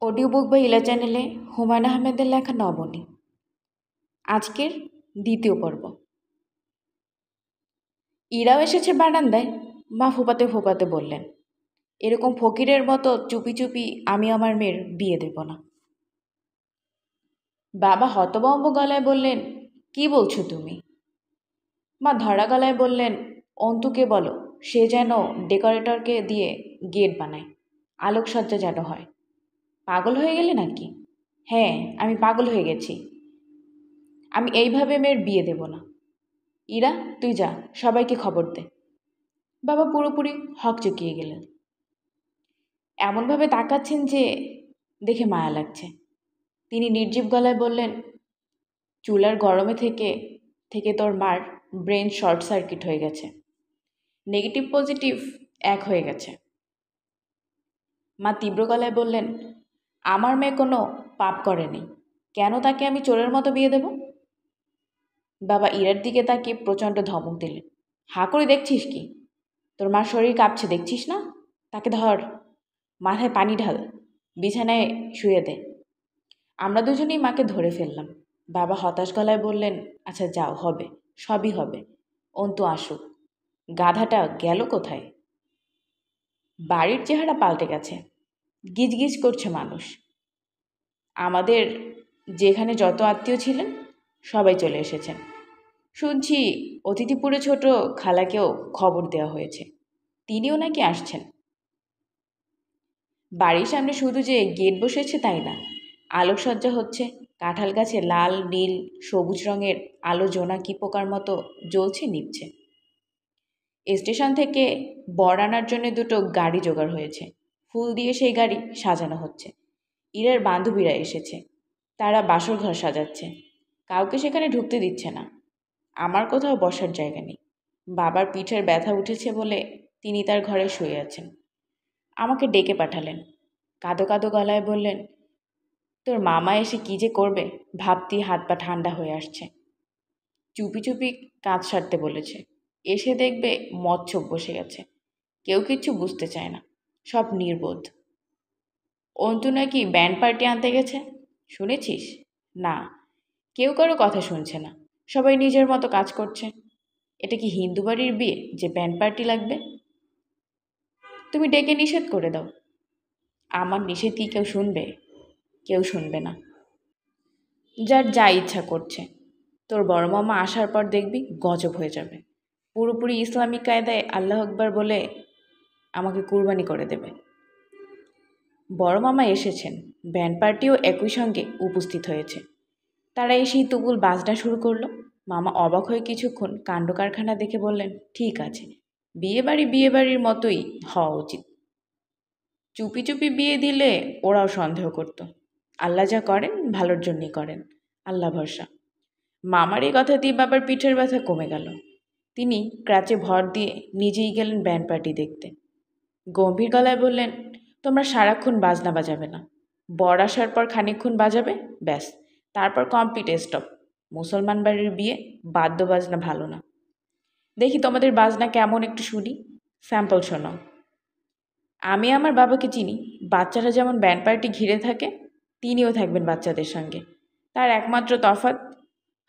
Audio book বা ইলা চ্যানেলে হুমায়ুন আহমেদের লেখা নবনী, আজকের দ্বিতীয় পর্ব। ইরাও এসেছে বারান্দায়। মা ফোপাতে ফোপাতে বললেন, এরকম ফকিরের মতো চুপি চুপি আমি আমার মেয়ের বিয়ে দেব না। বাবা হতভম্ব গলায় বললেন, কি বলছো তুমি? মা ধরা গলায় বললেন, অন্তুকে বলো সে যেন ডেকোরেটরকে দিয়ে গেট বানায়, আলোকসজ্জা যেন হয়। পাগল হয়ে গেলে নাকি? হ্যাঁ, আমি পাগল হয়ে গেছি। আমি এইভাবে মেয়ের বিয়ে দেব না। ইরা, তুই যা, সবাইকে খবর দে। বাবা পুরোপুরি হকচকিয়ে গেলেন। এমনভাবে তাকাচ্ছেন যে দেখে মায়া লাগছে। তিনি নির্জীব গলায় বললেন, চুলার গরমে থেকে থেকে তোর মার ব্রেন শর্ট সার্কিট হয়ে গেছে। নেগেটিভ পজিটিভ এক হয়ে গেছে। মা তীব্র গলায় বললেন, আমার মেয়ে কোনো পাপ করেনি, কেন তাকে আমি চোরের মতো বিয়ে দেব? বাবা ইরার দিকে তাকিয়ে প্রচণ্ড ধমক দিলেন, হাঁ করে দেখছিস কি? তোর মার শরীর কাঁপছে, দেখছিস না? তাকে ধর, মাথায় পানি ঢাল, বিছানায় শুয়ে দে। আমরা দুজনেই মাকে ধরে ফেললাম। বাবা হতাশ গলায় বললেন, আচ্ছা যাও, হবে, সবই হবে। অন্তু আসুক। গাধাটা গেল কোথায়? বাড়ির চেহারা পাল্টে গেছে। গিজগিজ করছে মানুষ। আমাদের যেখানে যত আত্মীয় ছিলেন সবাই চলে এসেছেন। শুনছি অতিথিপুরে ছোট খালাকেও খবর দেওয়া হয়েছে, তিনিও নাকি আসছেন। বাড়ির সামনে শুধু যে গেট বসেছে তাই না, আলোকসজ্জা হচ্ছে। কাঁঠাল গাছে লাল, নীল, সবুজ রঙের আলো জোনাকি পোকার মতো জ্বলছে নিভছে। স্টেশন থেকে বর আনার জন্য দুটো গাড়ি জোগাড় হয়েছে। ফুল দিয়ে সেই গাড়ি সাজানো হচ্ছে। ইরার বান্ধবীরা এসেছে, তারা বাসর ঘর সাজাচ্ছে। কাউকে সেখানে ঢুকতে দিচ্ছে না। আমার কোথাও বসার জায়গা নেই। বাবার পিঠের ব্যথা উঠেছে বলে তিনি তার ঘরে শুয়ে আছেন। আমাকে ডেকে পাঠালেন। কাঁদো কাঁদো গলায় বললেন, তোর মামা এসে কী যে করবে ভাবতেই হাত পা ঠান্ডা হয়ে আসছে। চুপি চুপি কাজ সারতে বলেছে। এসে দেখবে মচ্ছব বসে গেছে। কেউ কিচ্ছু বুঝতে চায় না, সব নির্বোধ। অন্তু নাকি ব্যান্ড পার্টি আনতে গেছে, শুনেছিস? না, কেউ কারো কথা শুনছে না, সবাই নিজের মতো কাজ করছে। এটা কি হিন্দু বাড়ির বিয়ে যে ব্যান্ড পার্টি লাগবে? তুমি ডেকে নিষেধ করে দাও। আমার নিষেধ কি কেউ শুনবে? কেউ শুনবে না। যার যা ইচ্ছা করছে। তোর বড় মামা আসার পর দেখবি গজব হয়ে যাবে। পুরোপুরি ইসলামিক কায়দায় আল্লাহ আকবার বলে আমাকে কুরবানি করে দেবে। বড় মামা এসেছেন, ব্যান্ড পার্টিও একই সঙ্গে উপস্থিত হয়েছে। তারা এসেই তুগুল বাজনা শুরু করলো। মামা অবাক হয়ে কিছুক্ষণ কাণ্ড কারখানা দেখে বললেন, ঠিক আছে, বিয়ে বাড়ির মতোই হওয়া উচিত। চুপি চুপি বিয়ে দিলে ওরাও সন্দেহ করত। আল্লাহ যা করেন ভালোর জন্যই করেন, আল্লাহ ভরসা। মামার এই কথা দিয়ে বাবার পিঠের ব্যথা কমে গেল। তিনি ক্রাচে ভর দিয়ে নিজেই গেলেন ব্যান্ড পার্টি দেখতে। গম্ভীর গলায় বললেন, তোমরা সারাক্ষণ বাজনা বাজাবে না। বর আসার পর খানিকক্ষণ বাজাবে, ব্যাস, তারপর কমপ্লিট স্টপ। মুসলমান বাড়ির বিয়ে বাদ্য বাজনা ভালো না। দেখি তোমাদের বাজনা কেমন, একটু শুনি, স্যাম্পল শোনাও। আমি আমার বাবাকে চিনি। বাচ্চারা যেমন ব্যান্ড পার্টি ঘিরে থাকে, তিনিও থাকবেন বাচ্চাদের সঙ্গে। তার একমাত্র তফাৎ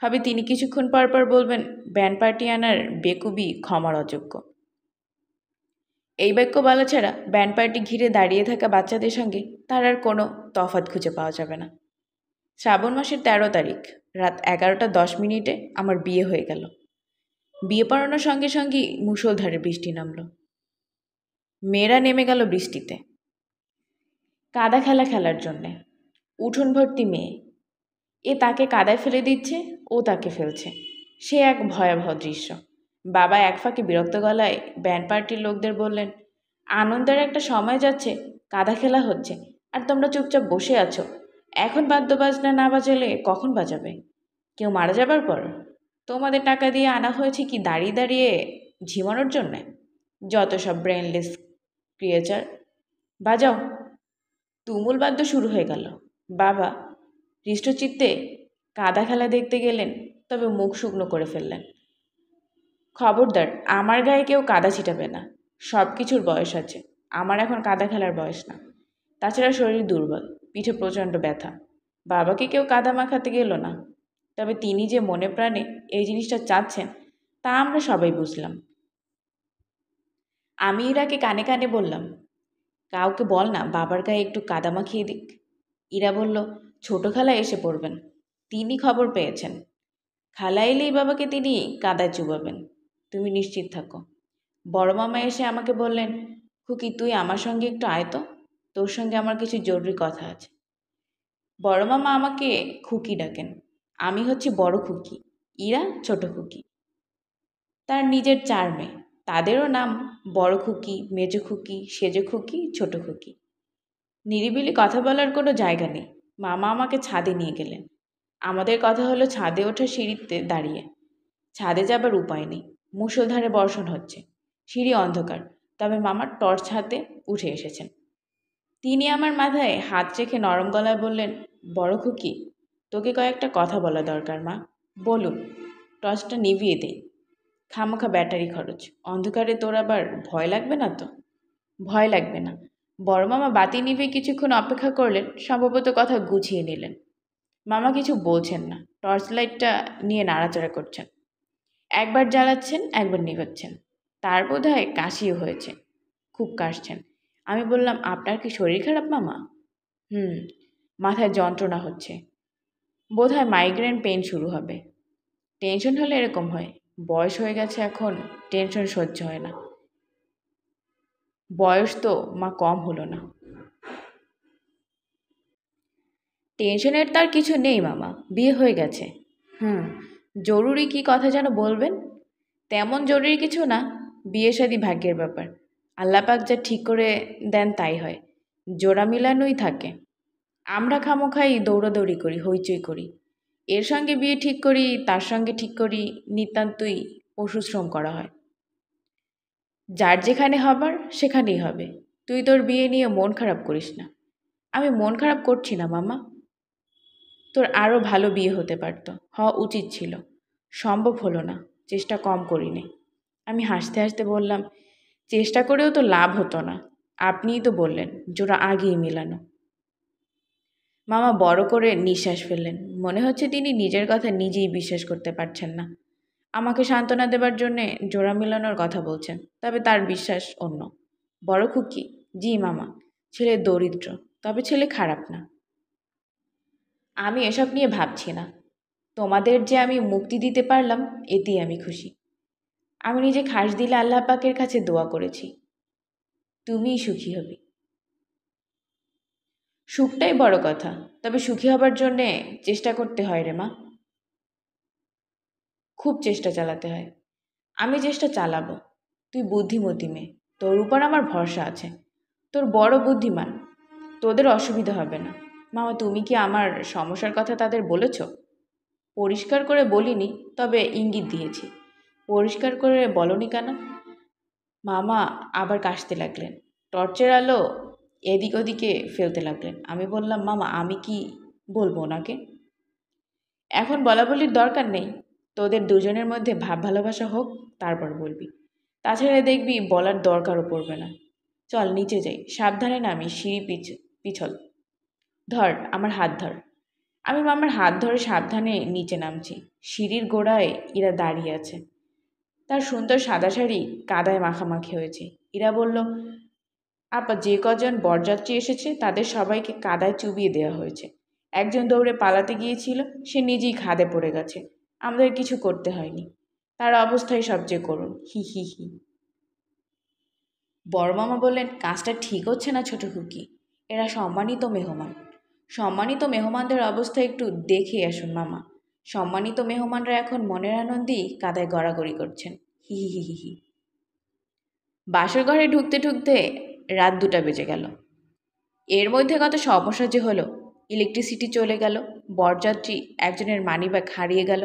হবে তিনি কিছুক্ষণ পর পর বলবেন, ব্যান্ড পার্টি আনার বেকুবি ক্ষমার অযোগ্য। এই বাক্য বলা ছাড়া ব্যান্ড পার্টি ঘিরে দাঁড়িয়ে থাকা বাচ্চাদের সঙ্গে তার আর কোনো তফাৎ খুঁজে পাওয়া যাবে না। শ্রাবণ মাসের 13 তারিখ রাত 11:10 আমার বিয়ে হয়ে গেল। বিয়ে পড়ানোর সঙ্গে সঙ্গেই মুষলধারে বৃষ্টি নামল। মেয়েরা নেমে গেল বৃষ্টিতে কাদা খেলা খেলার জন্যে। উঠোন ভর্তি মেয়ে, এ তাকে কাদায় ফেলে দিচ্ছে, ও তাকে ফেলছে। সে এক ভয়াবহ দৃশ্য। বাবা এক ফাঁকে বিরক্ত গলায় ব্যান্ড পার্টির লোকদের বললেন, আনন্দের একটা সময় যাচ্ছে, কাদা খেলা হচ্ছে, আর তোমরা চুপচাপ বসে আছো। এখন বাদ্য বাজনা না বাজালে কখন বাজাবে? কেউ মারা যাবার পর? তোমাদের টাকা দিয়ে আনা হয়েছে কি দাঁড়িয়ে দাঁড়িয়ে ঝিমানোর জন্যে? যত সব ব্রেনলেস ক্রিয়েচার। বাজাও। তুমুল বাদ্য শুরু হয়ে গেল। বাবা হৃষ্টচিত্তে কাদা খেলা দেখতে গেলেন, তবে মুখ শুকনো করে ফেললেন। খবরদার, আমার গায়ে কেউ কাদা ছিটাবে না। সব কিছুর বয়স আছে, আমার এখন কাদা খেলার বয়স না। তাছাড়া শরীর দুর্বল। পিঠে প্রচণ্ড ব্যথা। বাবাকে কেউ কাদা মাখাতে গেল না, তবে তিনি যে মনে প্রাণে এই জিনিসটা চাচ্ছেন তা আমরা সবাই বুঝলাম। আমি ইরাকে কানে কানে বললাম, কাউকে বল না বাবার গায়ে একটু কাদা মাখিয়ে দিক। ইরা বলল, ছোট খালা এসে পড়বেন, তিনি খবর পেয়েছেন। খালা এলেই বাবাকে তিনি কাদায় চুবাবেন, তুমি নিশ্চিত থাকো। বড় মামা এসে আমাকে বললেন, খুকি তুই আমার সঙ্গে একটু আয় তো, তোর সঙ্গে আমার কিছু জরুরি কথা আছে। বড় মামা আমাকে খুকি ডাকেন, আমি হচ্ছি বড় খুকি, ইরা ছোট খুকি। তার নিজের 4 মেয়ে, তাদেরও নাম বড় খুকি, মেজ খুকি, সেজ খুকি, ছোট খুকি। নিরিবিলি কথা বলার কোনো জায়গা নেই। মামা আমাকে ছাদে নিয়ে গেলেন। আমাদের কথা হলো ছাদে ওঠার সিঁড়িতে দাঁড়িয়ে। ছাদে যাবার উপায় নেই, মুষলধারে বর্ষণ হচ্ছে, সিঁড়ি অন্ধকার, তবে মামার টর্চ হাতে উঠে এসেছেন। তিনি আমার মাথায় হাত রেখে নরম গলায় বললেন, বড় খুকি, তোকে কয়েকটা কথা বলা দরকার মা। বলুন। টর্চটা নিভিয়ে দেই, খামোখা ব্যাটারি খরচ, অন্ধকারে তোর আবার ভয় লাগবে না তো? ভয় লাগবে না। বড় মামা বাতি নিভে কিছুক্ষণ অপেক্ষা করলেন, সম্ভবত কথা গুছিয়ে নিলেন। মামা কিছু বলছেন না, টর্চ লাইটটা নিয়ে নাড়াচাড়া করছেন, একবার জ্বালাচ্ছেন একবার নিভাচ্ছেন। তার বোধহয় কাশিও হয়েছে, খুব কাশছেন। আমি বললাম, আপনার কি শরীর খারাপ মামা? হুম, মাথায় যন্ত্রণা হচ্ছে, বোধহয় মাইগ্রেন পেন শুরু হবে। টেনশন হলে এরকম হয়, বয়স হয়ে গেছে এখন, টেনশন সহ্য হয় না। বয়স তো মা কম হলো না। টেনশনের তার কিছু নেই মামা, বিয়ে হয়ে গেছে। হুম, জরুরি কি কথা যেন বলবেন? তেমন জরুরি কিছু না, বিয়ে শাদী ভাগ্যের ব্যাপার, আল্লাপাক যা ঠিক করে দেন তাই হয়, জোড়া মিলানোই থাকে। আমরা খামোখাই দৌড়াদৌড়ি করি, হইচই করি, এর সঙ্গে বিয়ে ঠিক করি, তার সঙ্গে ঠিক করি, নিতান্তই পশুশ্রম করা হয়। যার যেখানে হবার সেখানেই হবে। তুই তোর বিয়ে নিয়ে মন খারাপ করিস না। আমি মন খারাপ করছি না মামা, তোর আরও ভালো বিয়ে হতে পারত, হওয়া উচিত ছিল, সম্ভব হলো না, চেষ্টা কম করিনি। আমি হাসতে হাসতে বললাম, চেষ্টা করেও তো লাভ হতো না, আপনিই তো বললেন জোড়া আগেই মেলানো। মামা বড় করে নিঃশ্বাস ফেললেন, মনে হচ্ছে তিনি নিজের কথা নিজেই বিশ্বাস করতে পারছেন না। আমাকে সান্ত্বনা দেবার জন্যে জোড়া মেলানোর কথা বলছেন, তবে তার বিশ্বাস অন্য। বড় খুকি, জি মামা, ছেলে দরিদ্র, তবে ছেলে খারাপ না। আমি এসব নিয়ে ভাবছি না, তোমাদের যে আমি মুক্তি দিতে পারলাম এতেই আমি খুশি। আমি নিজে খাস দিলে আল্লাহ পাকের কাছে দোয়া করেছি, তুমিই সুখী হবি। সুখটাই বড় কথা, তবে সুখী হবার জন্যে চেষ্টা করতে হয় রে মা, খুব চেষ্টা চালাতে হয়। আমি চেষ্টা চালাবো, তুই বুদ্ধিমতী মেয়ে, তোর উপর আমার ভরসা আছে, তোর বড় বুদ্ধিমান, তোদের অসুবিধা হবে না। মামা তুমি কি আমার সমস্যার কথা তাদের বলেছ? পরিষ্কার করে বলিনি, তবে ইঙ্গিত দিয়েছি। পরিষ্কার করে বলনি কেন? মামা আবার কাশতে লাগলেন, টর্চের আলো এদিক ওদিকে ফেলতে লাগলেন। আমি বললাম, মামা আমি কি বলবো ওনাকে? এখন বলা বলির দরকার নেই, তোদের দুজনের মধ্যে ভাব ভালোবাসা হোক, তারপর বলবি। তাছাড়া দেখবি বলার দরকারও পড়বে না। চল নিচে যাই, সাবধানে নামি, সিঁড়ি পিছল। ধর আমার হাত ধর। আমি মামার হাত ধরে সাবধানে নিচে নামছি। সিঁড়ির গোড়ায় ইরা দাঁড়িয়ে আছে, তার সুন্দর সাদা শাড়ি কাদায় মাখামাখি হয়েছে। ইরা বলল, আপা যে কজন বরযাত্রী এসেছে তাদের সবাইকে কাদায় চুবিয়ে দেওয়া হয়েছে। একজন দৌড়ে পালাতে গিয়েছিল, সে নিজেই খাদে পড়ে গেছে, আমাদের কিছু করতে হয়নি। তার অবস্থাই সবচেয়ে করুণ, হি হি হি। বড় মামা বললেন, কাজটা ঠিক হচ্ছে না ছোট খুকি, এরা সম্মানিত মেহমান, সম্মানিত মেহমানদের অবস্থা একটু দেখে আসুন মামা। সম্মানিত মেহমানরা এখন মনের আনন্দেই কাদায় গড়াগড়ি করছেন, হি হি হি হি হি। বাসর ঘরে ঢুকতে ঢুকতে রাত 2টা বেজে গেল। এর মধ্যে কত সমস্যা যে হলো, ইলেকট্রিসিটি চলে গেল, বরযাত্রী একজনের মানিব্যাগ হারিয়ে গেল,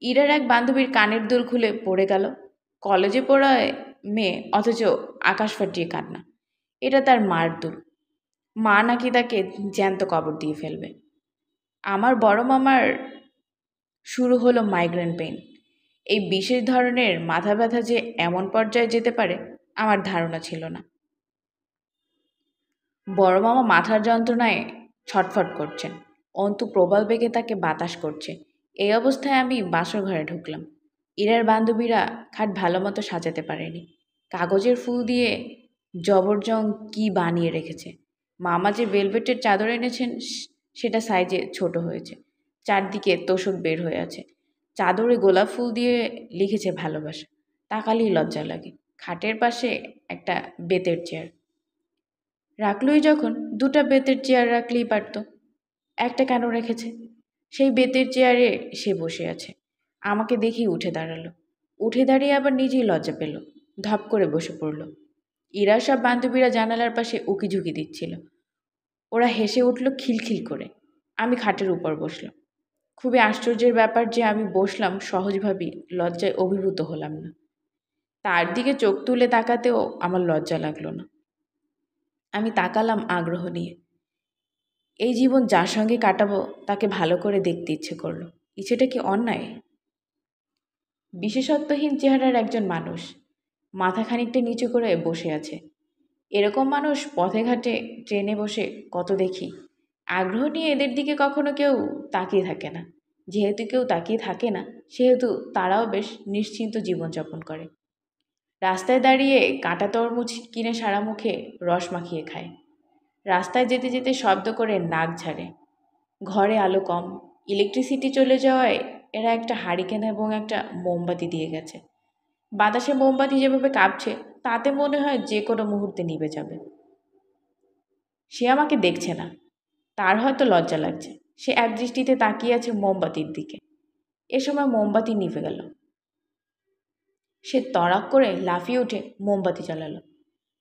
ইরার এক বান্ধবীর কানের দুল খুলে পড়ে গেল, কলেজে পড়ায় মেয়ে অথচ আকাশ ফাটিয়ে কান্না, এটা তার মার দুল, মা নাকি তাকে জ্যান্ত কবর দিয়ে ফেলবে। আমার বড় মামার শুরু হলো মাইগ্রেন পেইন। এই বিশেষ ধরনের মাথা ব্যথা যে এমন পর্যায়ে যেতে পারে আমার ধারণা ছিল না। বড় মামা মাথার যন্ত্রণায় ছটফট করছেন। অন্তু প্রবল বেগে তাকে বাতাস করছে। এই অবস্থায় আমি বাসর ঘরে ঢুকলাম। ইরার বান্ধবীরা খাট ভালো মতো সাজাতে পারেনি। কাগজের ফুল দিয়ে জবরজং কি বানিয়ে রেখেছে। মামা যে ভেলভেটের চাদর এনেছেন সেটা সাইজে ছোট হয়েছে। চারদিকে তোষক বের হয়ে আছে। চাদরে গোলাপ ফুল দিয়ে লিখেছে ভালোবাসা। তাকালেই লজ্জা লাগে। খাটের পাশে একটা বেতের চেয়ার রাখলই যখন, দুটা বেতের চেয়ার রাখলেই পারত। একটা কেন রেখেছে? সেই বেতের চেয়ারে সে বসে আছে। আমাকে দেখেই উঠে দাঁড়ালো। উঠে দাঁড়িয়ে আবার নিজেই লজ্জা পেল। ধপ করে বসে পড়ল। ইরার সব বান্ধবীরা জানালার পাশে উকিঝুঁকি দিচ্ছিল। ওরা হেসে উঠল খিলখিল করে। আমি খাটের উপর বসলাম। খুবই আশ্চর্যের ব্যাপার যে আমি বসলাম সহজভাবেই, লজ্জায় অভিভূত হলাম না। তার দিকে চোখ তুলে তাকাতেও আমার লজ্জা লাগলো না। আমি তাকালাম আগ্রহ নিয়ে। এই জীবন যার সঙ্গে কাটাবো তাকে ভালো করে দেখতে ইচ্ছে করলো। ইচ্ছেটা কি অন্যায়? বিশেষত্বহীন চেহারার একজন মানুষ মাথা খানিকটা নিচু করে বসে আছে। এরকম মানুষ পথে ঘাটে ট্রেনে বসে কত দেখি। আগ্রহ নিয়ে এদের দিকে কখনো কেউ তাকিয়ে থাকে না। যেহেতু কেউ তাকিয়ে থাকে না, সেহেতু তারাও বেশ নিশ্চিন্ত জীবনযাপন করে। রাস্তায় দাঁড়িয়ে কাঁটা তরমুজ কিনে সারা মুখে রস মাখিয়ে খায়। রাস্তায় যেতে যেতে শব্দ করে নাক ঝাড়ে। ঘরে আলো কম, ইলেকট্রিসিটি চলে যাওয়ায় এরা একটা হারিকেন এবং একটা মোমবাতি দিয়ে গেছে। বাতাসে মোমবাতি যেভাবে কাঁপছে তাতে মনে হয় যে কোনো মুহূর্তে নিভে যাবে। সে আমাকে দেখছে না, তার হয়তো লজ্জা লাগছে। সে একদৃষ্টিতে তাকিয়ে আছে মোমবাতির দিকে। এ সময় মোমবাতি নিভে গেল। সে তড়াক করে লাফিয়ে উঠে মোমবাতি জ্বালালো,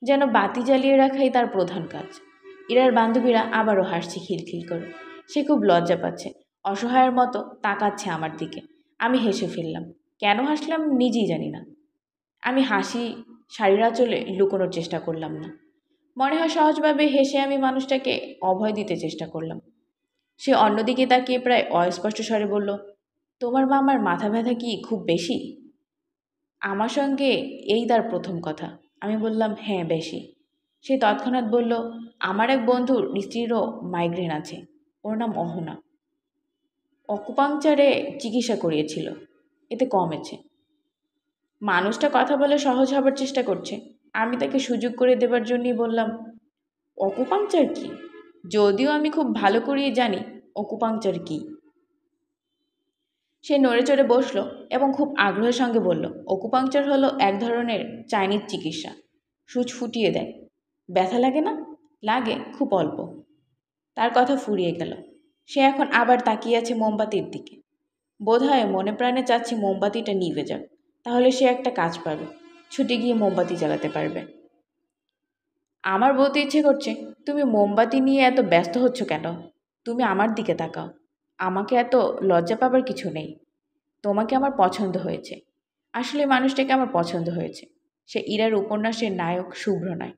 যেন বাতি জ্বালিয়ে রাখাই তার প্রধান কাজ। ইরার বান্ধবীরা আবারও হাসছে খিলখিল করে। সে খুব লজ্জা পাচ্ছে, অসহায়ের মতো তাকাচ্ছে আমার দিকে। আমি হেসে ফেললাম। কেন হাসলাম নিজেই জানি না। আমি হাসি শাড়ির আঁচলে লুকোনোর চেষ্টা করলাম না। মনে হয় সহজভাবে হেসে আমি মানুষটাকে অভয় দিতে চেষ্টা করলাম। সে অন্যদিকে তাকিয়ে প্রায় অস্পষ্ট স্বরে বলল, তোমার মামার মাথা ব্যথা কি খুব বেশি? আমার সঙ্গে এই তার প্রথম কথা। আমি বললাম, হ্যাঁ বেশি। সে তৎক্ষণাৎ বলল, আমার এক বন্ধুর স্ত্রীরও মাইগ্রেন আছে। ওর নাম অহনা। অকুপাংচারে চিকিৎসা করিয়েছিল, এতে কমেছে। মানুষটা কথা বলে সহজ হবার চেষ্টা করছে। আমি তাকে সুযোগ করে দেবার জন্যই বললাম, অকুপাংচার কি? যদিও আমি খুব ভালো করেই জানি অকুপাংচার কি। সে নড়ে চড়ে বসলো এবং খুব আগ্রহের সঙ্গে বলল, অকুপাংচার হলো এক ধরনের চাইনিজ চিকিৎসা। সূচ ফুটিয়ে দেয়। ব্যথা লাগে না? লাগে, খুব অল্প। তার কথা ফুরিয়ে গেল। সে এখন আবার তাকিয়ে আছে মোমবাতির দিকে। বোধহয় মনে প্রাণে চাচ্ছে মোমবাতিটা নিভে যাক। তাহলে সে একটা কাজ পাবে, ছুটে গিয়ে মোমবাতি জ্বালাতে পারবে। আমার বলতে ইচ্ছে করছে, তুমি মোমবাতি নিয়ে এত ব্যস্ত হচ্ছ কেন? তুমি আমার দিকে তাকাও। আমাকে এত লজ্জা পাবার কিছু নেই। তোমাকে আমার পছন্দ হয়েছে। আসলে মানুষটাকে আমার পছন্দ হয়েছে। সে ইরার উপন্যাসের নায়ক শুভ্র নয়।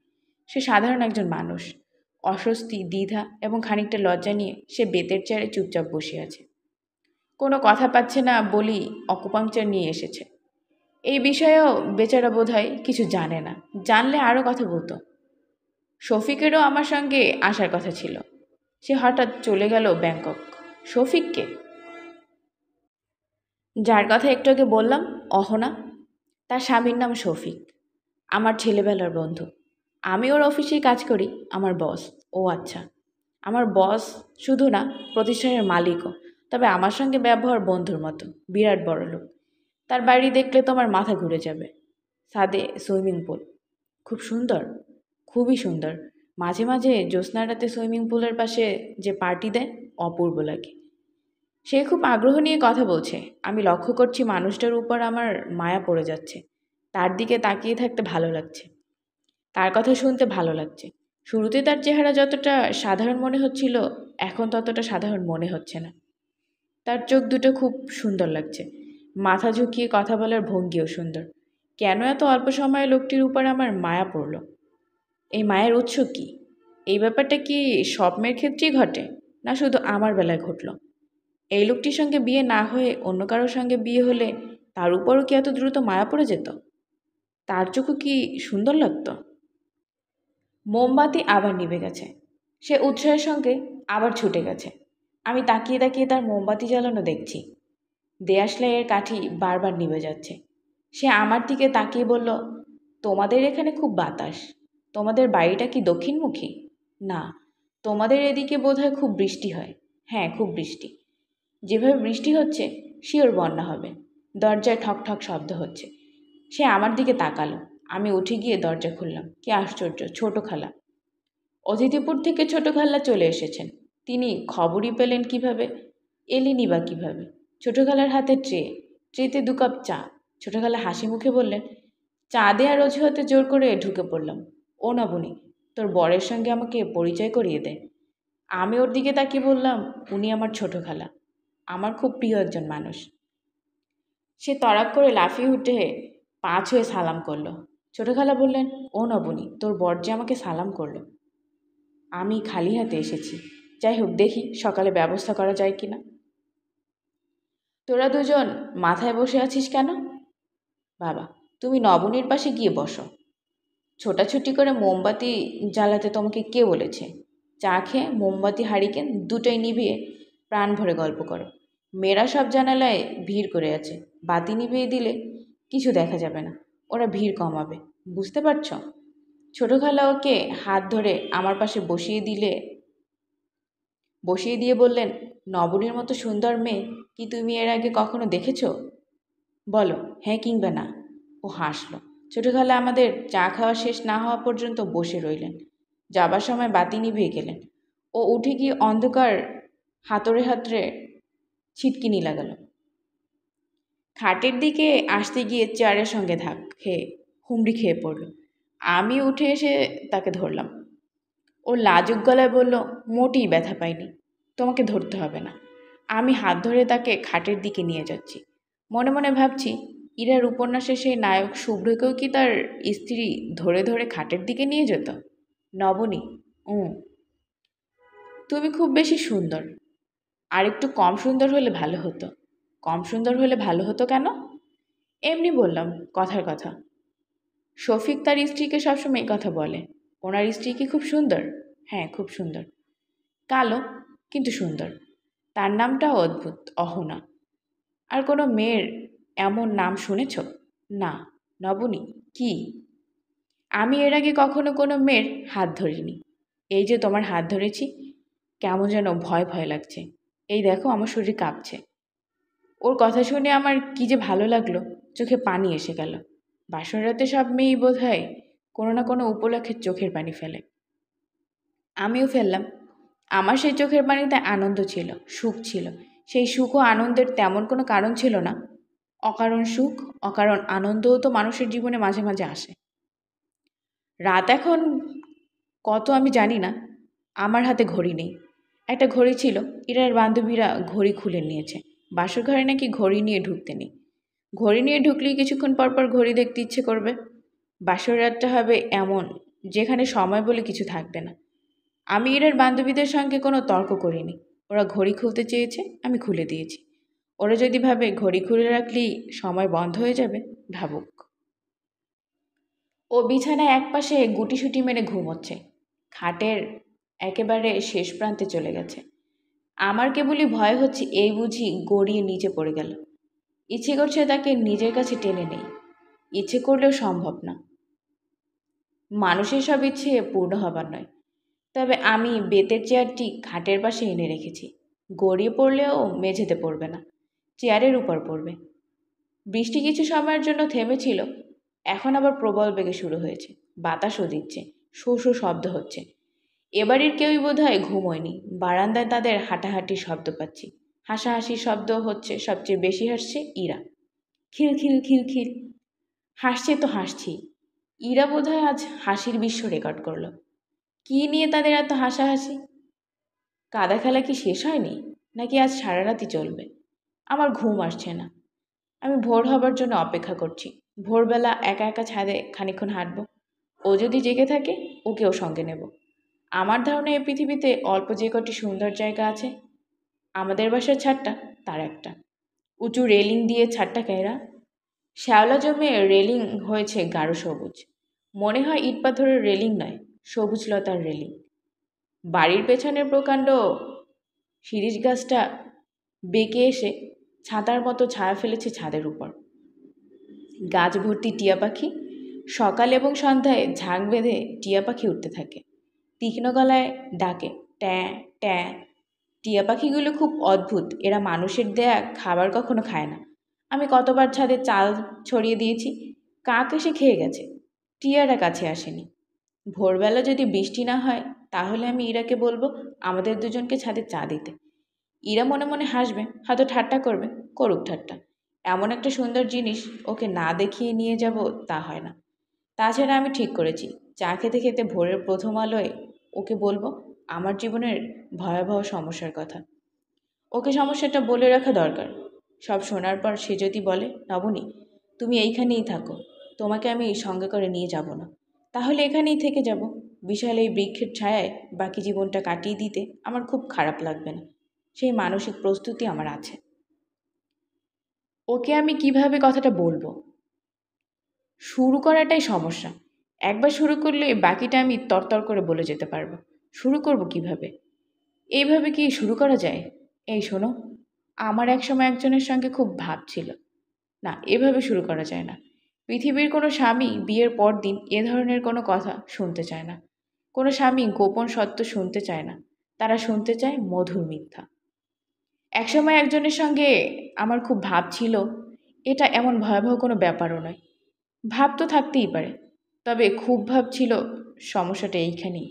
সে সাধারণ একজন মানুষ। অস্বস্তি, দ্বিধা এবং খানিকটা লজ্জা নিয়ে সে বেতের চেয়ারে চুপচাপ বসে আছে। কোনো কথা পাচ্ছে না বলেই অকুপাংচার নিয়ে এসেছে। এই বিষয়েও বেচারা বোধহয় কিছু জানে না। জানলে আরও কথা বলতো। শফিকেরও আমার সঙ্গে আসার কথা ছিল। সে হঠাৎ চলে গেল ব্যাংকক। শফিককে? যার কথা একটু আগে বললাম, অহনা, তার স্বামীর নাম শফিক। আমার ছেলেবেলার বন্ধু। আমি ওর অফিসেই কাজ করি, আমার বস। ও আচ্ছা, আমার বস শুধু না, প্রতিষ্ঠানের মালিকও। তবে আমার সঙ্গে ব্যবহার বন্ধুর মতো। বিরাট বড় লোক। তার বাড়ি দেখলে তোমার মাথা ঘুরে যাবে। ছাদে সুইমিং পুল। খুব সুন্দর, খুবই সুন্দর। মাঝে মাঝে জ্যোৎস্না রাতে সুইমিং পুলের পাশে যে পার্টি দেয়, অপূর্ব লাগে। সে খুব আগ্রহ নিয়ে কথা বলছে। আমি লক্ষ্য করছি মানুষটার উপর আমার মায়া পড়ে যাচ্ছে। তার দিকে তাকিয়ে থাকতে ভালো লাগছে। তার কথা শুনতে ভালো লাগছে। শুরুতে তার চেহারা যতটা সাধারণ মনে হচ্ছিল, এখন ততটা সাধারণ মনে হচ্ছে না। তার চোখ দুটো খুব সুন্দর লাগছে। মাথা ঝুঁকিয়ে কথা বলার ভঙ্গিও সুন্দর। কেন এত অল্প সময়ে লোকটির উপর আমার মায়া পড়ল? এই মায়ের উৎস কী? এই ব্যাপারটা কি সব মেয়ের ক্ষেত্রেই ঘটে, না শুধু আমার বেলায় ঘটল? এই লোকটির সঙ্গে বিয়ে না হয়ে অন্য কারোর সঙ্গে বিয়ে হলে তার উপরও কি এত দ্রুত মায়া পড়ে যেত? তার চোখও কি সুন্দর লাগতো? মোমবাতি আবার নিভে গেছে। সে উৎসাহের সঙ্গে আবার ছুটে গেছে। আমি তাকিয়ে তাকিয়ে তার মোমবাতি জ্বালানো দেখছি। দেয়াশলাইয়ের কাঠি বারবার নিভে যাচ্ছে। সে আমার দিকে তাকিয়ে বলল, তোমাদের এখানে খুব বাতাস। তোমাদের বাড়িটা কি দক্ষিণমুখী? না, তোমাদের এদিকে বোধহয় খুব বৃষ্টি হয়। হ্যাঁ, খুব বৃষ্টি। যেভাবে বৃষ্টি হচ্ছে শিওর বন্যা হবে। দরজায় ঠক ঠক শব্দ হচ্ছে। সে আমার দিকে তাকালো। আমি উঠে গিয়ে দরজা খুললাম। কি আশ্চর্য, ছোট খালা। অতিথিপুর থেকে ছোট খালা চলে এসেছেন। তিনি খবরই পেলেন কিভাবে, এলেনই বা কিভাবে? ছোট খালার হাতে ট্রেতে 2 কাপ চা। ছোট খালা হাসি মুখে বললেন, চা দেওয়ার অজুহাতে জোর করে ঢুকে পড়লাম। ও নবনী, তোর বরের সঙ্গে আমাকে পরিচয় করিয়ে দে। আমি ওর দিকে তাকিয়ে বললাম, উনি আমার ছোট খালা, আমার খুব প্রিয় একজন মানুষ। সে তড়াক করে লাফিয়ে উঠে পা ছুঁয়ে সালাম করলো। ছোট খালা বললেন, ও নবনী, তোর বর যে আমাকে সালাম করলো। আমি খালি হাতে এসেছি। যাই হোক, দেখি সকালে ব্যবস্থা করা যায় কিনা। তোরা দুজন মাথায় বসে আছিস কেন? বাবা, তুমি নবনীর পাশে গিয়ে বসো। ছোটাছুটি করে মোমবাতি জ্বালাতে তোমাকে কে বলেছে? চা খেয়ে মোমবাতি হারিকেন দুটোই নিভিয়ে প্রাণ ভরে গল্প করো। মেয়েরা সব জানালায় ভিড় করে আছে। বাতি নিভিয়ে দিলে কিছু দেখা যাবে না। ওরা ভিড় কমাবে, বুঝতে পারছ? ছোট খালা ওকে হাত ধরে আমার পাশে বসিয়ে দিয়ে বললেন, নবনীর মতো সুন্দর মেয়ে কি তুমি এর আগে কখনো দেখেছ? বলো হ্যাঁ কিংবা না। ও হাসল। ছোট খালা আমাদের চা খাওয়া শেষ না হওয়া পর্যন্ত বসে রইলেন। যাবার সময় বাতি নিভিয়ে গেলেন। ও উঠে গিয়ে অন্ধকার হাতড়ে হাতড়ে ছিটকিনি লাগালো। খাটের দিকে আসতে গিয়ে চেয়ারের সঙ্গে খেয়ে হুমড়ি খেয়ে পড়ল। আমি উঠে এসে তাকে ধরলাম। ও লাজুক গলায় বলল, মোটেই ব্যথা পাইনি, তোমাকে ধরতে হবে না। আমি হাত ধরে তাকে খাটের দিকে নিয়ে যাচ্ছি। মনে মনে ভাবছি, ইরার উপন্যাসে সেই নায়ক শুভ্রকেও কি তার স্ত্রী ধরে ধরে খাটের দিকে নিয়ে যেত? নবনী, তুমি খুব বেশি সুন্দর। আর একটু কম সুন্দর হলে ভালো হতো। কম সুন্দর হলে ভালো হতো কেন? এমনি বললাম, কথার কথা। শফিক তার স্ত্রীকে সবসময় এই কথা বলে। ওনার স্ত্রী কি খুব সুন্দর? হ্যাঁ, খুব সুন্দর। কালো, কিন্তু সুন্দর। তার নামটাও অদ্ভুত, অহনা। আর কোনো মেয়ের এমন নাম শুনেছ? না। নবনী, কি? আমি এর আগে কখনো কোনো মেয়ের হাত ধরিনি। এই যে তোমার হাত ধরেছি, কেমন যেন ভয় ভয় লাগছে। এই দেখো, আমার শরীর কাঁপছে। ওর কথা শুনে আমার কি যে ভালো লাগলো, চোখে পানি এসে গেল। বাসর রাতে সব মেয়েই বোধ হয় কোনো না কোনো উপলক্ষে চোখের পানি ফেলে। আমিও ফেললাম। আমার সেই চোখের পানিতে আনন্দ ছিল, সুখ ছিল। সেই সুখ ও আনন্দের তেমন কোনো কারণ ছিল না। অকারণ সুখ, অকারণ আনন্দও তো মানুষের জীবনে মাঝে মাঝে আসে। রাত এখন কত আমি জানি না। আমার হাতে ঘড়ি নেই। একটা ঘড়ি ছিল, ইরার বান্ধবীরা ঘড়ি খুলে নিয়েছে। বাসর ঘরে নাকি ঘড়ি নিয়ে ঢুকতে নেই। ঘড়ি নিয়ে ঢুকলেই কিছুক্ষণ পর পর ঘড়ি দেখতে ইচ্ছে করবে। বাসর রাতটা হবে এমন, যেখানে সময় বলে কিছু থাকবে না। আমি ইরার বান্ধবীদের সঙ্গে কোনো তর্ক করিনি। ওরা ঘড়ি খুলতে চেয়েছে, আমি খুলে দিয়েছি। ওরা যদি ভাবে ঘড়ি খুলে রাখলেই সময় বন্ধ হয়ে যাবে, ভাবুক। ও বিছানায় একপাশে গুটিসুটি মেরে ঘুমোচ্ছে। খাটের একেবারে শেষ প্রান্তে চলে গেছে। আমার কেবলই ভয় হচ্ছে, এই বুঝি গড়িয়ে নিচে পড়ে গেল। ইচ্ছে করছে তাকে নিজের কাছে টেনে নেই। ইচ্ছে করলেও সম্ভব না। মানুষের সব ইচ্ছে পূর্ণ হবার নয়। তবে আমি বেতের চেয়ারটি খাটের পাশে এনে রেখেছি। গড়িয়ে পড়লেও মেঝেতে পড়বে না, চেয়ারের উপর পড়বে। বৃষ্টি কিছু সময়ের জন্য থেমেছিল, এখন আবার প্রবল বেগে শুরু হয়েছে। বাতাসও দিচ্ছে, শো শো শব্দ হচ্ছে। এবাড়ির কেউই বোধহয় ঘুমোয়নি। বারান্দায় তাদের হাঁটাহাঁটির শব্দ পাচ্ছি। হাসাহাসির শব্দ হচ্ছে। সবচেয়ে বেশি হাসছে ইরা। খিলখিল খিলখিল। হাসছে তো হাসছি। ইরা বোধহয় আজ হাসির বিশ্ব রেকর্ড করলো। কী নিয়ে তাদের এত হাসাহাসি? কাদা খেলা কি শেষ হয়নি, নাকি আজ সারা রাতই চলবে? আমার ঘুম আসছে না। আমি ভোর হবার জন্য অপেক্ষা করছি। ভোরবেলা একা একা ছাদে খানিকক্ষণ হাঁটব। ও যদি জেগে থাকে, ওকেও সঙ্গে নেব। আমার ধারণা এই পৃথিবীতে অল্প যে কটি সুন্দর জায়গা আছে, আমাদের বাসার ছাদটা তার একটা। উঁচু রেলিং দিয়ে ছাদটা ঘেরা। শ্যাওলা জমে রেলিং হয়েছে গাঢ় সবুজ। মনে হয় ইট পাথরের রেলিং নয়, সবুজ লতার রেলিং, বাড়ির পেছনের প্রকাণ্ড শিরীষ গাছটা বেঁকে এসে ছাতার মতো ছায়া ফেলেছে ছাদের উপর। গাছ ভর্তি টিয়া পাখি, সকাল এবং সন্ধ্যায় ঝাঁক বেঁধে টিয়া পাখি উঠতে থাকে, তীক্ষ্ণ গলায় ডাকে ট্যাঁ ট্যাঁ। টিয়া পাখিগুলো খুব অদ্ভুত, এরা মানুষের দেয়া খাবার কখনো খায় না। আমি কতবার ছাদে চাল ছড়িয়ে দিয়েছি, কাক এসে খেয়ে গেছে, টিয়ারা কাছে আসেনি। ভোরবেলা যদি বৃষ্টি না হয় তাহলে আমি ইরাকে বলবো আমাদের দুজনকে ছাদে চা দিতে। ইরা মনে মনে হাসবে, হয়তো ঠাট্টা করবে, করুক ঠাট্টা। এমন একটা সুন্দর জিনিস ওকে না দেখিয়ে নিয়ে যাব তা হয় না। তাছাড়া আমি ঠিক করেছি চা খেতে খেতে ভোরের প্রথম আলোয় ওকে বলবো আমার জীবনের ভয়াবহ সমস্যার কথা। ওকে সমস্যাটা বলে রাখা দরকার। সব শোনার পর সে যদি বলে নবনী তুমি এইখানেই থাকো, তোমাকে আমি সঙ্গে করে নিয়ে যাব না, তাহলে এখানেই থেকে যাব। বিশাল এই বৃক্ষের ছায়ায় বাকি জীবনটা কাটিয়ে দিতে আমার খুব খারাপ লাগবে না, সেই মানসিক প্রস্তুতি আমার আছে। ওকে আমি কিভাবে কথাটা বলবো? শুরু করাটাই সমস্যা। একবার শুরু করলে বাকিটা আমি তরতর করে বলে যেতে পারবো। শুরু করব কিভাবে? এইভাবে কি শুরু করা যায়? এই শোনো, আমার একসময় একজনের সঙ্গে খুব ভাব ছিল। না, এভাবে শুরু করা যায় না। পৃথিবীর কোনো স্বামী বিয়ের পর দিন এ ধরনের কোনো কথা শুনতে চায় না। কোনো স্বামী গোপন সত্য শুনতে চায় না, তারা শুনতে চায় মধুর মিথ্যা। একসময় একজনের সঙ্গে আমার খুব ভাব ছিল, এটা এমন ভয়াবহ কোনো ব্যাপারও নয়। ভাব তো থাকতেই পারে, তবে খুব ভাব ছিল, সমস্যাটা এইখানেই।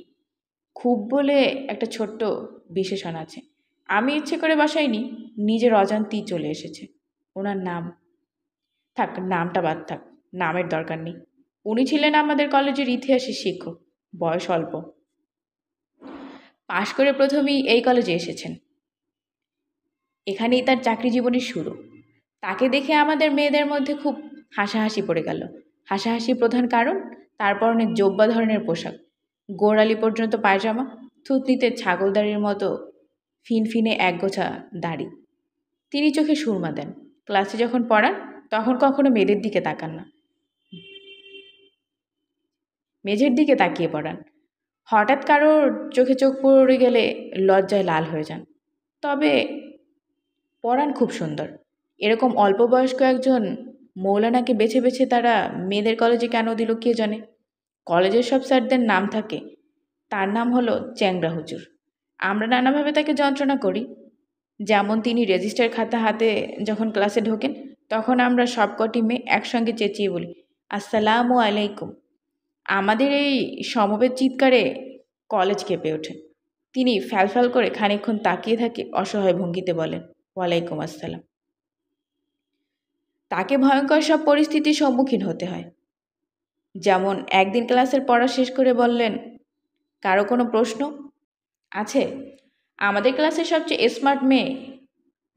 খুব বলে একটা ছোট্ট বিশেষণ আছে, আমি ইচ্ছে করে বাসাইনি, নিজের অজান্তেই চলে এসেছে। ওনার নাম, থাক নামটা বাদ থাক, নামের দরকার নেই। উনি ছিলেন আমাদের কলেজের ইতিহাসের শিক্ষক, বয়স অল্প, পাশ করে প্রথমেই এই কলেজে এসেছেন। এখানেই তার চাকরি জীবনের শুরু। তাকে দেখে আমাদের মেয়েদের মধ্যে খুব হাসাহাসি পড়ে গেল। হাসাহাসি প্রধান কারণ তার পরনে জব্বা ধরনের পোশাক, গোড়ালি পর্যন্ত পায়জামা, থুতনিতে ছাগলদাড়ির মতো ফিনফিনে একগোছা দাড়ি। তিনি চোখে সুরমা দেন, ক্লাসে যখন পড়ান তখন কখনো মেয়েদের দিকে তাকান না, মেঝের দিকে তাকিয়ে পড়ান। হঠাৎ কারোর চোখে চোখ পড়ে গেলে লজ্জায় লাল হয়ে যান। তবে পড়ান খুব সুন্দর। এরকম অল্প বয়স্ক একজন মৌলানাকে বেছে বেছে তারা মেয়েদের কলেজে কেন দিল কে জানে। কলেজের সব স্যারদের নাম থাকে, তার নাম হলো চ্যাংড়া হুজুর। আমরা নানাভাবে তাকে যন্ত্রণা করি। যেমন তিনি রেজিস্টার খাতা হাতে যখন ক্লাসে ঢোকেন তখন আমরা সবকটি মেয়ে একসঙ্গে চেঁচিয়ে বলি আসসালামু আলাইকুম। আমাদের এই সমবেত চিৎকারে কলেজ কেঁপে ওঠে। তিনি ফ্যালফ্যাল করে খানিকক্ষণ তাকিয়ে থাকে, অসহায় ভঙ্গিতে বলেন ওয়ালাইকুম আসসালাম। তাকে ভয়ঙ্কর সব পরিস্থিতির সম্মুখীন হতে হয়। যেমন একদিন ক্লাসের পড়া শেষ করে বললেন, কারো কোনো প্রশ্ন আছে? আমাদের ক্লাসের সবচেয়ে স্মার্ট মেয়ে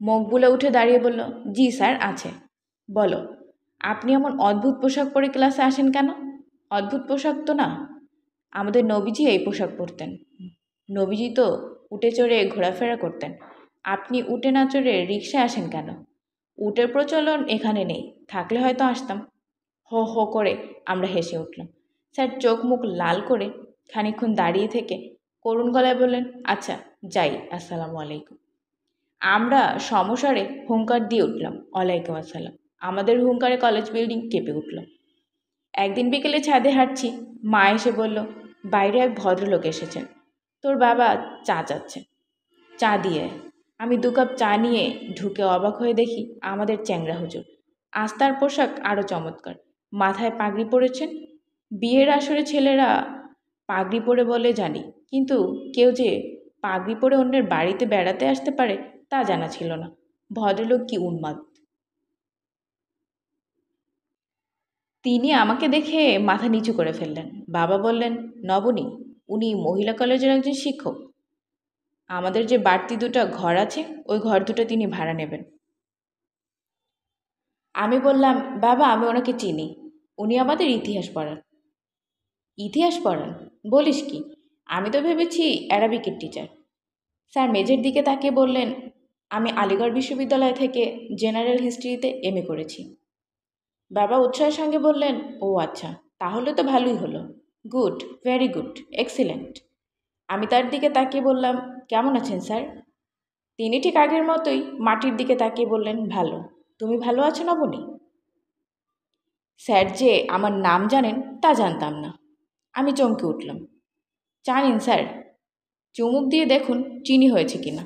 মকবুলা উঠে দাঁড়িয়ে বলল, জি স্যার আছে। বলো, আপনি এমন অদ্ভুত পোশাক পরে ক্লাসে আসেন কেন? অদ্ভুত পোশাক তো না, আমাদের নবীজি এই পোশাক পরতেন। নবীজি তো উটে চড়ে ঘোরাফেরা করতেন, আপনি উটে না চড়ে রিকশায় আসেন কেন? উটের প্রচলন এখানে নেই, থাকলে হয়তো আসতাম। হো হো করে আমরা হেসে উঠলাম। স্যার চোখ মুখ লাল করে খানিকক্ষণ দাঁড়িয়ে থেকে করুণ গলায় বললেন, আচ্ছা যাই, আসসালামু আলাইকুম। আমরা সমস্বরে হুঙ্কার দিয়ে উঠলাম, ওয়ালাইকুম আসসালাম। আমাদের হুঙ্কারে কলেজ বিল্ডিং কেঁপে উঠল। একদিন বিকেলে ছাদে হাঁটছি, মা এসে বলল, বাইরে এক ভদ্রলোক এসেছেন, তোর বাবা চা চাচ্ছে, চা দিয়ে। আমি 2 কাপ চা নিয়ে ঢুকে অবাক হয়ে দেখি আমাদের চ্যাংড়া হুজুর। আস্তার পোশাক আরও চমৎকার, মাথায় পাগড়ি পরেছেন। বিয়ের আসরে ছেলেরা পাগড়ি পরে বলে জানি, কিন্তু কেউ যে পাগড়ি পরে অন্যের বাড়িতে বেড়াতে আসতে পারে তা জানা ছিল না। ভদ্রলোক কি উন্মাদ! তিনি আমাকে দেখে মাথা নিচু করে ফেললেন। বাবা বললেন, নবনী, উনি মহিলা কলেজের একজন শিক্ষক। আমাদের যে বাড়তি 2টা ঘর আছে ওই ঘর 2টা তিনি ভাড়া নেবেন। আমি বললাম, বাবা আমি ওনাকে চিনি, উনি আমাদের ইতিহাস পড়ান। ইতিহাস পড়ান? বলিস কি, আমি তো ভেবেছি অ্যারাবিকের টিচার। স্যার মেঝের দিকে তাকিয়ে বললেন, আমি আলিগড় বিশ্ববিদ্যালয় থেকে জেনারেল হিস্ট্রিতে এমএ করেছি। বাবা উৎসাহের সঙ্গে বললেন, ও আচ্ছা, তাহলে তো ভালোই হলো। Good, very good, excellent. আমি তার দিকে তাকিয়ে বললাম, কেমন আছেন স্যার? তিনি ঠিক আগের মতোই মাটির দিকে তাকিয়ে বললেন, ভালো। তুমি ভালো আছো নবনী? স্যার যে আমার নাম জানেন তা জানতাম না। আমি চমকে উঠলাম। জানেন স্যার, চুমুক দিয়ে দেখুন চিনি হয়েছে কিনা।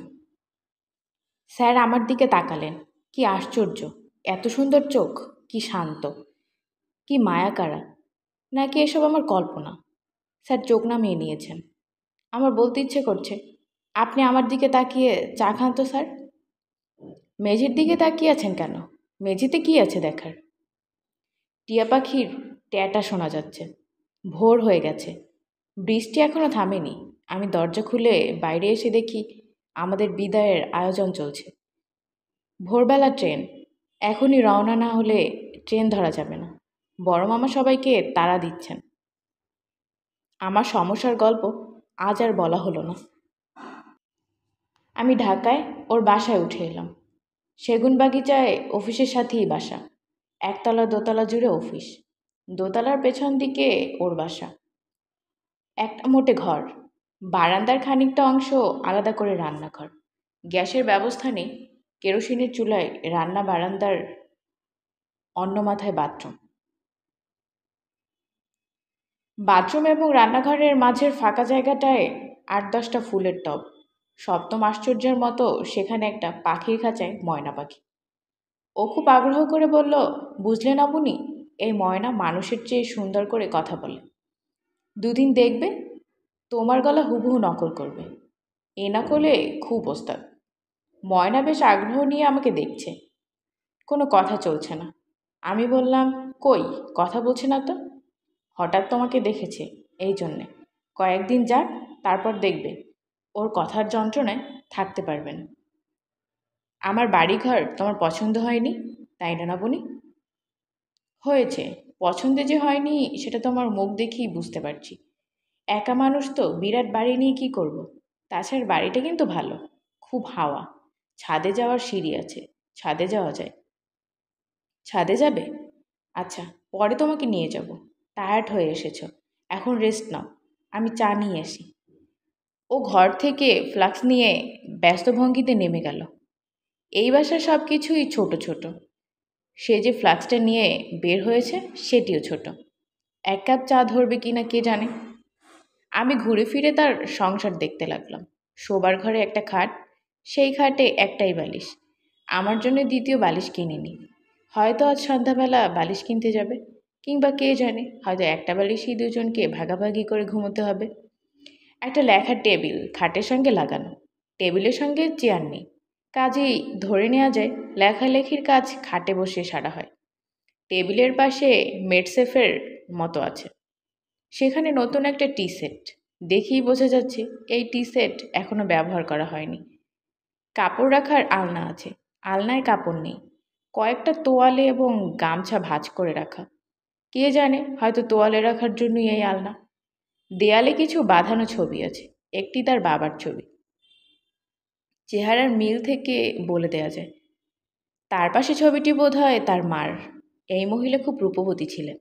স্যার আমার দিকে তাকালেন। কি আশ্চর্য, এত সুন্দর চোখ, কি শান্ত, কি মায়াকাড়া। নাকি এসব আমার কল্পনা? স্যার চোখ নামিয়ে নিয়েছেন। আমার বলতে ইচ্ছে করছে, আপনি আমার দিকে তাকিয়ে চা খান তো স্যার। মেঝের দিকে তাকিয়ে আছেন কেন? মেঝেতে কি আছে দেখার? টিয়া পাখির ট্যাটা শোনা যাচ্ছে। ভোর হয়ে গেছে, বৃষ্টি এখনো থামেনি। আমি দরজা খুলে বাইরে এসে দেখি আমাদের বিদায়ের আয়োজন চলছে। ভোরবেলা ট্রেন, এখনই রওনা না হলে ট্রেন ধরা যাবে না। বড় মামা সবাইকে তাড়া দিচ্ছেন। আমার সমস্যার গল্প আজ আর বলা হলো না। আমি ঢাকায় ওর বাসায় উঠে এলাম। সেগুনবাগিচায় অফিসের সাথেই বাসা। একতলা দোতলা জুড়ে অফিস। দোতলার পেছন দিকে ওর বাসা। একটা মোটে ঘর, বারান্দার খানিকটা অংশ আলাদা করে রান্নাঘর। গ্যাসের ব্যবস্থা নেই, কেরোসিনের চুলায় রান্না, বারান্দার অন্য মাথায় বাথরুম। বাথরুম এবং রান্নাঘরের মাঝের ফাঁকা জায়গাটায় ৮-১০টা ফুলের টব। সপ্তম আশ্চর্যের মতো সেখানে একটা পাখির খাঁচায় ময়না পাখি। ও খুব আগ্রহ করে বলল, বুঝলেন আপনি, এই ময়না মানুষের চেয়ে সুন্দর করে কথা বলে। দুদিন দেখবে তোমার গলা হুবহু নকল করবে। এ নকলে খুব ওস্তাদ। ময়না বেশ আগ্রহ নিয়ে আমাকে দেখছে। কোনো কথা চলছে না। আমি বললাম, কই কথা বলছে না তো? হঠাৎ তোমাকে দেখেছে, এই জন্যে। কয়েকদিন যাক, তারপর দেখবে ওর কথার যন্ত্রণায় থাকতে পারবে না। আমার বাড়িঘর তোমার পছন্দ হয়নি, তাই না নবনী? হয়েছে, পছন্দ যে হয়নি সেটা তো আমার মুখ দেখেই বুঝতে পারছি। একা মানুষ তো, বিরাট বাড়ি নিয়ে কী করব? তাছাড়া বাড়িটা কিন্তু ভালো, খুব হাওয়া। ছাদে যাওয়ার সিঁড়ি আছে, ছাদে যাওয়া যায়। ছাদে যাবে? আচ্ছা, পরে তোমাকে নিয়ে যাব। টায়ার্ড হয়ে এসেছ, এখন রেস্ট নাও। আমি চা নিয়ে আসি। ও ঘর থেকে ফ্লাক্স নিয়ে ব্যস্ত ভঙ্গিতে নেমে গেল। এই বাসার সব কিছুই ছোট ছোট। সে যে ফ্লাক্সটা নিয়ে বের হয়েছে সেটিও ছোট। ১ কাপ চা ধরবে কি না কে জানে। আমি ঘুরে ফিরে তার সংসার দেখতে লাগলাম। শোবার ঘরে একটা খাট, সেই খাটে একটাই বালিশ। আমার জন্য দ্বিতীয় বালিশ কিনিনি। হয়তো আজ সন্ধ্যাবেলা বালিশ কিনতে যাবে, কিংবা কে জানে, হয়তো একটা বালিশই দুজনকে ভাগাভাগি করে ঘুমোতে হবে। একটা লেখার টেবিল খাটের সঙ্গে লাগানো, টেবিলের সঙ্গে চেয়ার নেই। কাজেই ধরে নেওয়া যায় লেখালেখির কাজ খাটে বসে সারা হয়। টেবিলের পাশে মেডসেফের মতো আছে, সেখানে নতুন একটা টি সেট। দেখেই বোঝা যাচ্ছে এই টি সেট এখনো ব্যবহার করা হয়নি। কাপড় রাখার আলনা আছে, আলনায় কাপড় নেই। কয়েকটা তোয়ালে এবং গামছা ভাঁজ করে রাখা। কে জানে, হয়তো তোয়ালে রাখার জন্যই এই আলনা। দেয়ালে কিছু বাঁধানো ছবি আছে, একটি তার বাবার ছবি। চেহারার মিল থেকে বলে দেয়া যায়। তার পাশে ছবিটি বোধহয় তার মার। এই মহিলা খুব রূপবতী ছিলেন।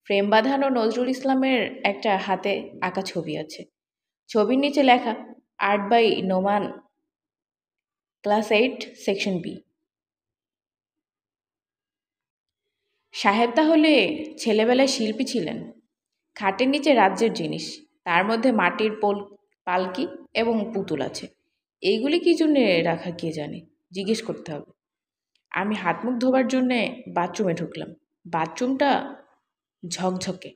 ফ্রেম বাঁধানো নজরুল ইসলামের একটা হাতে আঁকা ছবি আছে। ছবির নিচে লেখা, art by Noman, class 8, section B. সাহেব তাহলে ছেলেবেলায় শিল্পী ছিলেন। খাটের নিচে রাজ্যের জিনিস, তার মধ্যে মাটির পালকি এবং পুতুল আছে। এইগুলি কী জন্যে রাখা কে জানে, জিজ্ঞেস করতে হবে। আমি হাত মুখ ধোবার জন্যে বাথরুমে ঢুকলাম। বাথরুমটা ঝকঝকে।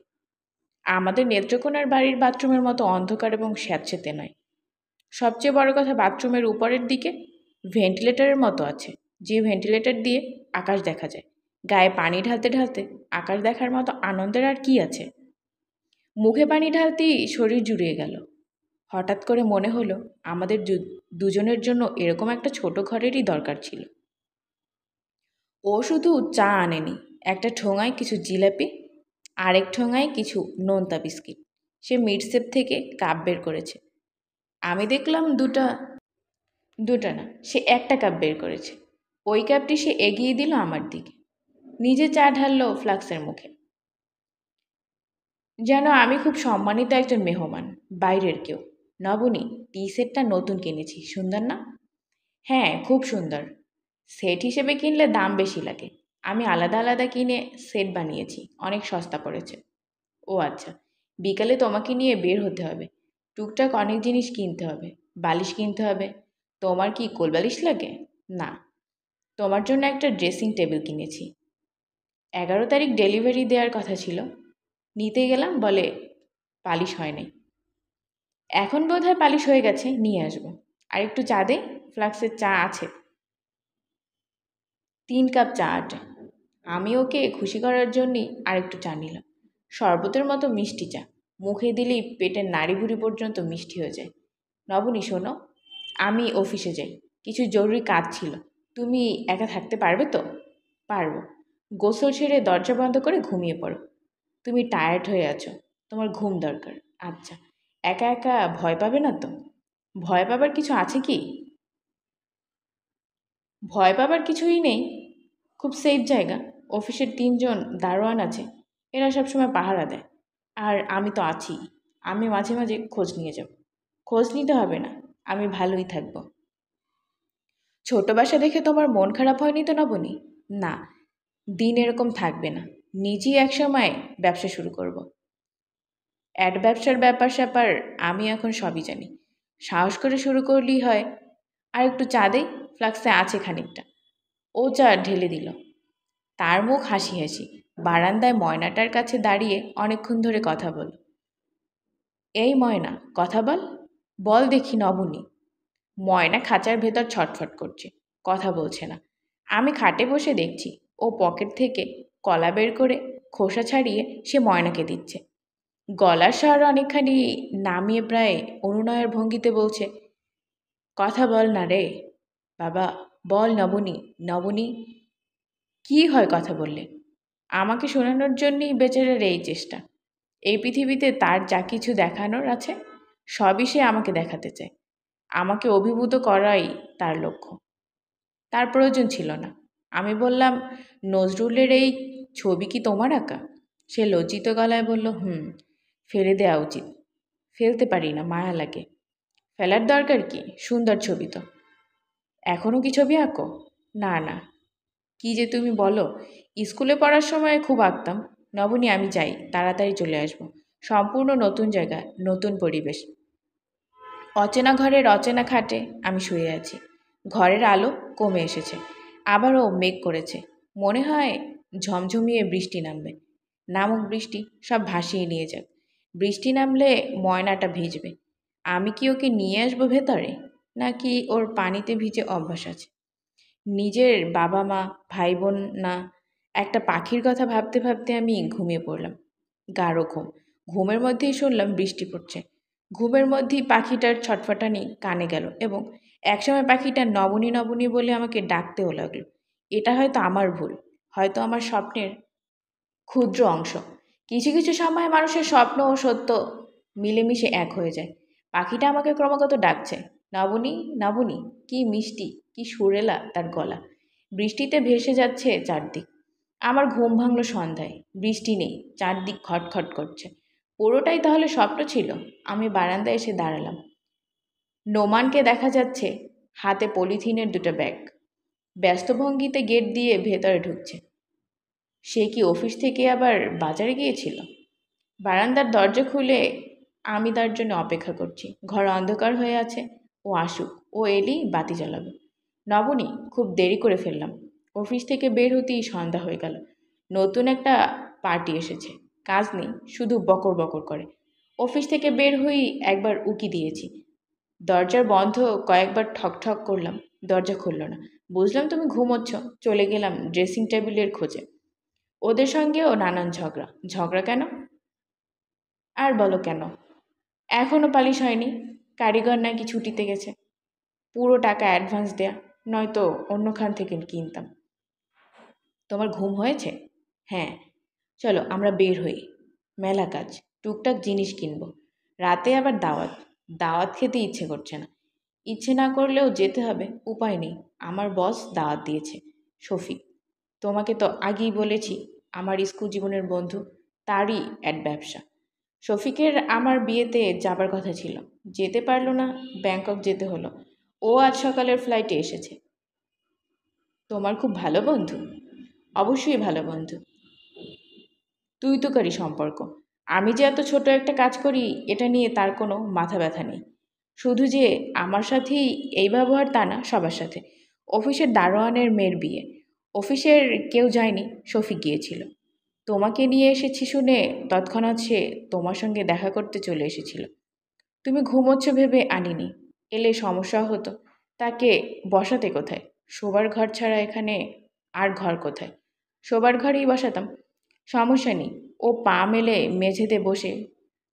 আমাদের নেত্রকোনার বাড়ির বাথরুমের মতো অন্ধকার এবং স্যাঁতসেঁতে নয়। সবচেয়ে বড় কথা, বাথরুমের উপরের দিকে ভেন্টিলেটরের মতো আছে, যে ভেন্টিলেটর দিয়ে আকাশ দেখা যায়। গায়ে পানি ঢালতে ঢালতে আকাশ দেখার মতো আনন্দের আর কি আছে? মুখে পানি ঢালতেই শরীর জুড়িয়ে গেল। হঠাৎ করে মনে হলো আমাদের দুজনের জন্য এরকম একটা ছোট ঘরেরই দরকার ছিল। ও শুধু চা আনেনি, একটা ঠোঙায় কিছু জিলাপি, আরেক ঠোঙায় কিছু নোনতা বিস্কিট। সে মিটসেপ থেকে কাপ বের করেছে। আমি দেখলাম দুটা না, সে একটা কাপ বের করেছে। ওই কাপটি সে এগিয়ে দিল আমার দিকে। নিজে চা ঢাললো ফ্লাক্সের মুখে। যেন আমি খুব সম্মানিত একজন মেহমান, বাইরের কেউ। নবনী, টি সেটটা নতুন কিনেছি, সুন্দর না? হ্যাঁ, খুব সুন্দর। সেট হিসেবে কিনলে দাম বেশি লাগে। আমি আলাদা আলাদা কিনে সেট বানিয়েছি, অনেক সস্তা পড়েছে। ও আচ্ছা, বিকালে তোমাকে নিয়ে বের হতে হবে। টুকটাক অনেক জিনিস কিনতে হবে। বালিশ কিনতে হবে। তোমার কি কোলবালিশ লাগে? না। তোমার জন্য একটা ড্রেসিং টেবিল কিনেছি। 11 তারিখ ডেলিভারি দেওয়ার কথা ছিল। নিতে গেলাম, বলে পালিশ হয় নাই। এখন বোধহয় পালিশ হয়ে গেছে, নিয়ে আসবো। আর একটু চা দে, ফ্লাক্সের চা আছে। 3 কাপ চা আটে। আমি ওকে খুশি করার জন্যই আরেকটু চা নিলাম। শরবতের মতো মিষ্টি চা, মুখে দিলেই পেটের নাড়িভুড়ি পর্যন্ত মিষ্টি হয়ে যায়। নবনী শোনো, আমি অফিসে যাই, কিছু জরুরি কাজ ছিল। তুমি একা থাকতে পারবে তো? পারবো। গোসল সেরে দরজা বন্ধ করে ঘুমিয়ে পড়ো। তুমি টায়ার্ড হয়ে আছো, তোমার ঘুম দরকার। আচ্ছা, একা একা ভয় পাবে না তো? ভয় পাবার কিছু আছে কি? ভয় পাবার কিছুই নেই। খুব সেফ জায়গা। অফিসের 3 জন দারোয়ান আছে, এরা সবসময় পাহারা দেয়। আর আমি তো আছি, আমি মাঝে মাঝে খোঁজ নিয়ে যাব। খোঁজ নিতে হবে না, আমি ভালোই থাকবো। ছোট বাসা দেখে তোমার মন খারাপ হয়নি তো নবনী? না, দিন এরকম থাকবে না। নিজেই একসময় ব্যবসা শুরু করব। অ্যাড ব্যবসার ব্যাপার স্যাপার আমি এখন সবই জানি। সাহস করে শুরু করলেই হয়। আর একটু চা দেই, ফ্লাক্সে আছে খানিকটা। ও চা ঢেলে দিল। তার মুখ হাসি হাসি। বারান্দায় ময়নাটার কাছে দাঁড়িয়ে অনেকক্ষণ ধরে কথা বল। এই ময়না, কথা বল। বল দেখি নবনী। ময়না খাঁচার ভেতর ছটফট করছে, কথা বলছে না। আমি খাটে বসে দেখছি। ও পকেট থেকে কলা বের করে খোসা ছাড়িয়ে সে ময়নাকে দিচ্ছে। গলার স্বর অনেকখানি নামিয়ে প্রায় অনুনয়ের ভঙ্গিতে বলছে, কথা বল না রে বাবা, বল নবনী। নবনী, কি হয় কথা বললে? আমাকে শোনানোর জন্যই বেচারার এই চেষ্টা। এই পৃথিবীতে তার যা কিছু দেখানোর আছে সবই সে আমাকে দেখাতে চায়। আমাকে অভিভূত করাই তার লক্ষ্য। তার প্রয়োজন ছিল না। আমি বললাম, নজরুলের এই ছবি কি তোমার আঁকা? সে লজ্জিত গলায় বলল, হুম। ফেলে দেওয়া উচিত। ফেলতে পারি না, মায়া লাগে। ফেলার দরকার কি? সুন্দর ছবি তো। এখনও কি ছবি আঁকো? না না। কি যে তুমি বলো, স্কুলে পড়ার সময় খুব আঁকতাম। নবনী, আমি যাই, তাড়াতাড়ি চলে আসবো। সম্পূর্ণ নতুন জায়গা, নতুন পরিবেশ। অচেনা ঘরের অচেনা খাটে আমি শুয়ে আছি। ঘরের আলো কমে এসেছে, আবারও মেঘ করেছে। মনে হয় ঝমঝমিয়ে বৃষ্টি নামবে। নামুক বৃষ্টি, সব ভাসিয়ে নিয়ে যাক। বৃষ্টি নামলে ময়নাটা ভিজবে। আমি কি ওকে নিয়ে আসবো ভেতরে, নাকি ওর পানিতে ভিজে অভ্যাস আছে? নিজের বাবা মা, ভাই বোন না, একটা পাখির কথা ভাবতে ভাবতে আমি ঘুমিয়ে পড়লাম। গাঢ় ঘুম। ঘুমের মধ্যেই শুনলাম বৃষ্টি পড়ছে। ঘুমের মধ্যেই পাখিটার ছটফটানি কানে গেল এবং একসময় পাখিটা নবনী নবনী বলে আমাকে ডাকতেও লাগলো। এটা হয়তো আমার ভুল, হয়তো আমার স্বপ্নের ক্ষুদ্র অংশ। কিছু কিছু সময় মানুষের স্বপ্ন ও সত্য মিলেমিশে এক হয়ে যায়। পাখিটা আমাকে ক্রমাগত ডাকছে, নবনী নবনী। কি মিষ্টি, কি সুরেলা তার গলা। বৃষ্টিতে ভেসে যাচ্ছে চারদিক। আমার ঘুম ভাঙল সন্ধ্যায়। বৃষ্টি নেই, চারদিক খটখট করছে। পুরোটাই তাহলে স্বপ্ন ছিল? আমি বারান্দায় এসে দাঁড়ালাম। নোমানকে দেখা যাচ্ছে, হাতে পলিথিনের 2টা ব্যাগ। ব্যস্ত ভঙ্গিতে গেট দিয়ে ভেতরে ঢুকছে। সে কি অফিস থেকে আবার বাজারে গিয়েছিল? বারান্দার দরজা খুলে আমি তার জন্য অপেক্ষা করছি। ঘর অন্ধকার হয়ে আছে। ও আসুক, ও এলেই বাতি জ্বালাবো। নবনী, খুব দেরি করে ফেললাম। অফিস থেকে বের হতেই সন্ধ্যা হয়ে গেল। নতুন একটা পার্টি এসেছে। কাজ নেই, শুধু বকর বকর করে। অফিস থেকে বের হয়েই একবার উকি দিয়েছি। দরজার বন্ধ কয়েকবার ঠক ঠক করলাম, দরজা খুলল না। বুঝলাম তুমি ঘুমোচ্ছ। চলে গেলাম ড্রেসিং টেবিলের খোঁজে। ওদের সঙ্গেও নানান ঝগড়া। ঝগড়া কেন? আর বলো কেন? এখনও পালিশ হয়নি। কারিগর নাকি ছুটিতে গেছে। পুরো টাকা অ্যাডভান্স দেয়া, নয়তো অন্যখান থেকে কিনতাম। তোমার ঘুম হয়েছে? হ্যাঁ। চলো আমরা বের হই। মেলা কাজ, টুকটাক জিনিস কিনবো। রাতে আবার দাওয়াত। দাওয়াত খেতে ইচ্ছে করছে না। ইচ্ছে না করলেও যেতে হবে, উপায় নেই। আমার বস দাওয়াত দিয়েছে, শফিক। তোমাকে তো আগেই বলেছি, আমার স্কুল জীবনের বন্ধু। তারই এক ব্যবসা। শফিকের আমার বিয়েতে যাবার কথা ছিল, যেতে পারলো না, ব্যাংকক যেতে হলো। ও আজ সকালের ফ্লাইটে এসেছে। তোমার খুব ভালো বন্ধু? অবশ্যই ভালো বন্ধু। তুই তো করি সম্পর্ক। আমি যে এত ছোট একটা কাজ করি এটা নিয়ে তার কোনো মাথা ব্যথা নেই। শুধু যে আমার সাথেই এই ব্যবহার তা না, সবার সাথে। অফিসের দারোয়ানের মেয়ের বিয়ে, অফিসের কেউ যায়নি, শফিক গিয়েছিল। তোমাকে নিয়ে এসেছি শুনে তৎক্ষণাৎ সে তোমার সঙ্গে দেখা করতে চলে এসেছিল। তুমি ঘুমোচ্ছ ভেবে আনিনি, এলে সমস্যা হতো। তাকে বসাতে কোথায়? শোবার ঘর ছাড়া এখানে আর ঘর কোথায়? শোবার ঘরেই বসাতাম। সমস্যা নেই, ও পা মেলে মেঝেতে বসে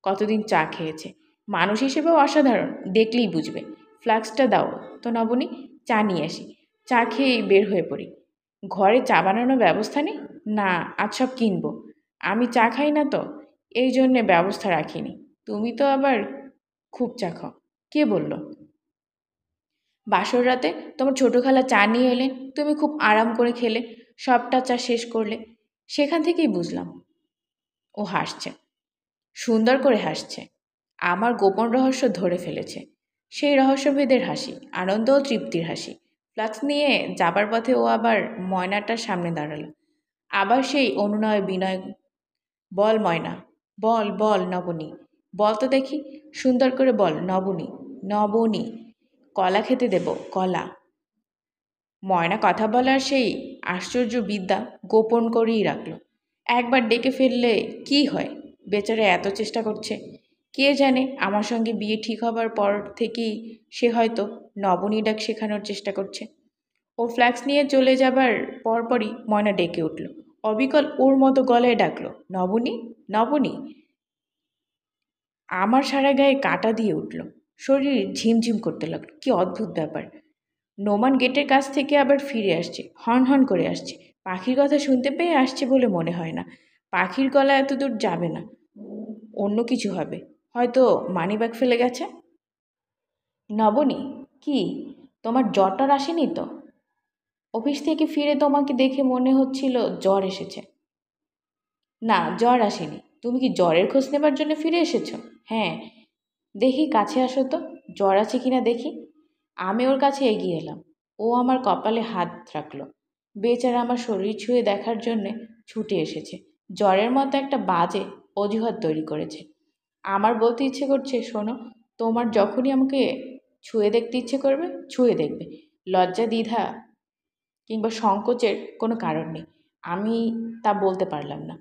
কতদিন চা খেয়েছে। মানুষ হিসেবেও অসাধারণ, দেখলেই বুঝবে। ফ্লাক্সটা দাও তো নবনী, চা নিয়ে আসি। চা খেয়েই বের হয়ে পড়ি। ঘরে চা বানানোর ব্যবস্থা নেই? না, আজ সব কিনবো। আমি চা খাই না তো, এই জন্যে ব্যবস্থা রাখিনি। তুমি তো আবার খুব চা খাও। কে বলল? বাসর রাতে তোমার ছোটো খালা চা নিয়ে এলেন, তুমি খুব আরাম করে খেলে, সবটা চা শেষ করলে। সেখান থেকেই বুঝলাম। ও হাসছে, সুন্দর করে হাসছে। আমার গোপন রহস্য ধরে ফেলেছে। সেই রহস্যভেদের হাসি, আনন্দ ও তৃপ্তির হাসি। ফ্লাক্স নিয়ে যাবার পথে ও আবার ময়নাটার সামনে দাঁড়ালো। আবার সেই অনুনয় বিনয়। বল ময়না, বল বল নবনী, বল তো দেখি, সুন্দর করে বল নবনী, নবনী। কলা খেতে দেব, কলা। ময়না কথা বলার সেই আশ্চর্য বিদ্যা গোপন করেই রাখল। একবার ডেকে ফেললে কি হয়? বেচারা এত চেষ্টা করছে। কে জানে, আমার সঙ্গে বিয়ে ঠিক হবার পর থেকেই সে হয়তো নবনী ডাক শেখানোর চেষ্টা করছে। ও ফ্ল্যাক্স নিয়ে চলে যাবার পরপরই ময়না ডেকে উঠল, অবিকল ওর মতো গলায় ডাকলো, নবনী, নবনী। আমার সারা গায়ে কাঁটা দিয়ে উঠল, শরীর ঝিমঝিম করতে লাগলো। কি অদ্ভুত ব্যাপার! নোমান গেটের কাছ থেকে আবার ফিরে আসছে, হর্ন হর্ন করে আসছে। পাখির কথা শুনতে পেয়ে আসছে বলে মনে হয় না। পাখির গলা এত দূর যাবে না, অন্য কিছু হবে। হয়তো মানিব্যাগ ফেলে গেছে। নবনী, কি তোমার জ্বরটা আসেনি তো? অফিস থেকে ফিরে তোমাকে দেখে মনে হচ্ছিল জ্বর এসেছে। না, জ্বর আসেনি। তুমি কি জ্বরের খোঁজ নেবার জন্য ফিরে এসেছো? হ্যাঁ। দেখি কাছে আসো তো, জ্বর আছে কিনা দেখি। আমি ওর কাছে এগিয়ে এলাম। ও আমার কপালে হাত রাখলো। বেচারা আমার শরীর ছুঁয়ে দেখার জন্যে ছুটে এসেছে। জ্বরের মতো একটা বাজে অজুহাত তৈরি করেছে। আমার বলতে ইচ্ছে করছে, শোনো, তোমার যখনই আমাকে ছুঁয়ে দেখতে ইচ্ছে করবে, ছুঁয়ে দেখবে। লজ্জা দ্বিধা কিংবা সংকোচের কোনো কারণ নেই। আমি তা বলতে পারলাম না।